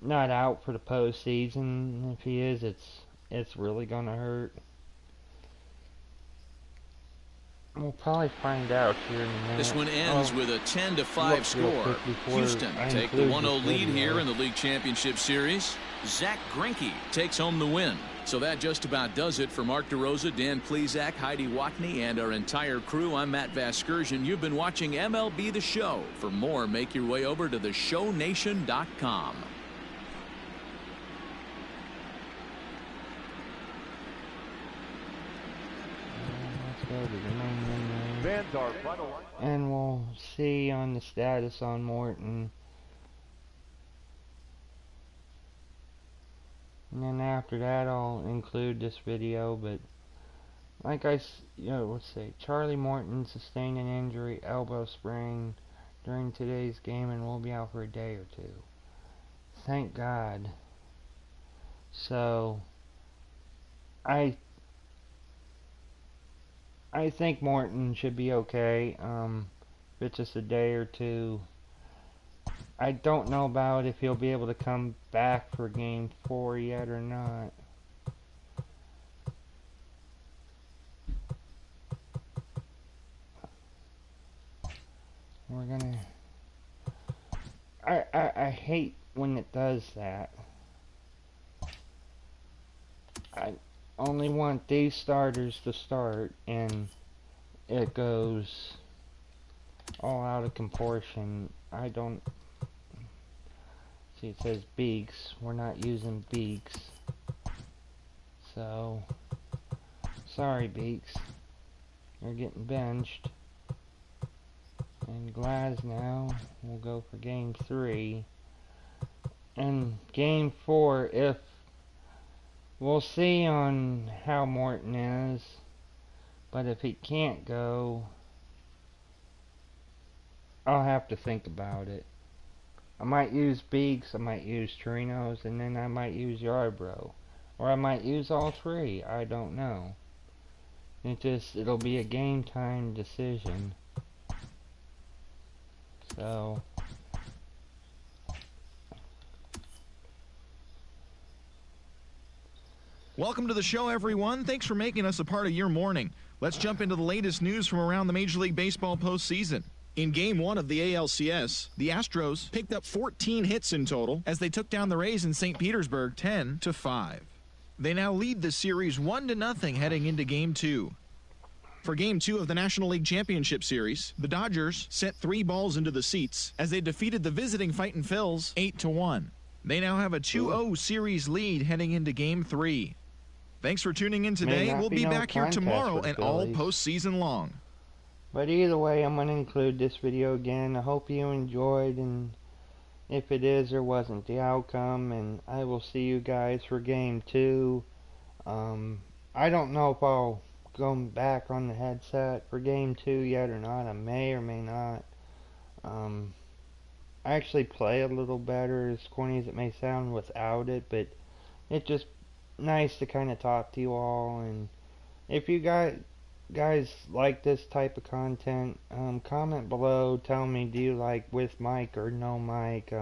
not out for the postseason. If he is, it's really gonna hurt. We'll probably find out here in a minute. This one ends with a 10-5 score. Houston take the 1-0 lead here in the league championship series. Zach Greinke takes home the win. So that just about does it for Mark DeRosa, Dan Plesac, Heidi Watney, and our entire crew. I'm Matt Vasgersian. You've been watching MLB The Show. For more, make your way over to theshownation.com. And we'll see on the status on Morton. And then after that I'll include this video, but like let's see, Charlie Morton sustained an injury, elbow sprain, during today's game and will be out for a day or 2. Thank God. So I think Morton should be okay. If it's just a day or two. I don't know about if he'll be able to come back for Game 4 yet or not. We're gonna... I hate when it does that. I only want these starters to start, and it goes all out of proportion. I don't... See, it says Beaks. We're not using Beaks. So, sorry, Beaks. You're getting benched. And Glasnow will go for Game 3. And Game 4, if... We'll see on how Morton is. But if he can't go, I'll have to think about it. I might use Beaks, I might use Trinos, and then I might use Yarbrough. Or I might use all three. I don't know. It'll be a game time decision. So... Welcome to the show, everyone. Thanks for making us a part of your morning. Let's jump into the latest news from around the Major League Baseball postseason. In Game 1 of the ALCS, the Astros picked up 14 hits in total as they took down the Rays in St. Petersburg 10-5. They now lead the series 1-0 heading into Game 2. For Game 2 of the National League Championship Series, the Dodgers sent 3 balls into the seats as they defeated the visiting Fightin' Phils 8-1. They now have a 2-0 series lead heading into Game 3. Thanks for tuning in today. We'll be back here tomorrow and all postseason long. But either way, I'm going to include this video again. I hope you enjoyed, and if it is or wasn't the outcome, and I will see you guys for Game 2. I don't know if I'll go back on the headset for Game 2 yet or not. I may or may not. I actually play a little better, as corny as it may sound, without it, but it's just nice to kind of talk to you all. And if you guys like this type of content, comment below. Tell me, do you like with mic or no mic?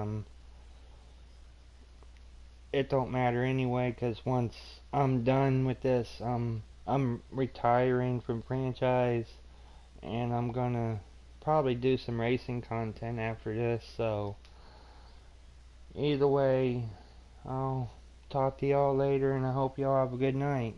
It don't matter anyway, because once I'm done with this, I'm retiring from franchise, and I'm gonna probably do some racing content after this. So either way, I'll talk to y'all later, and I hope y'all have a good night.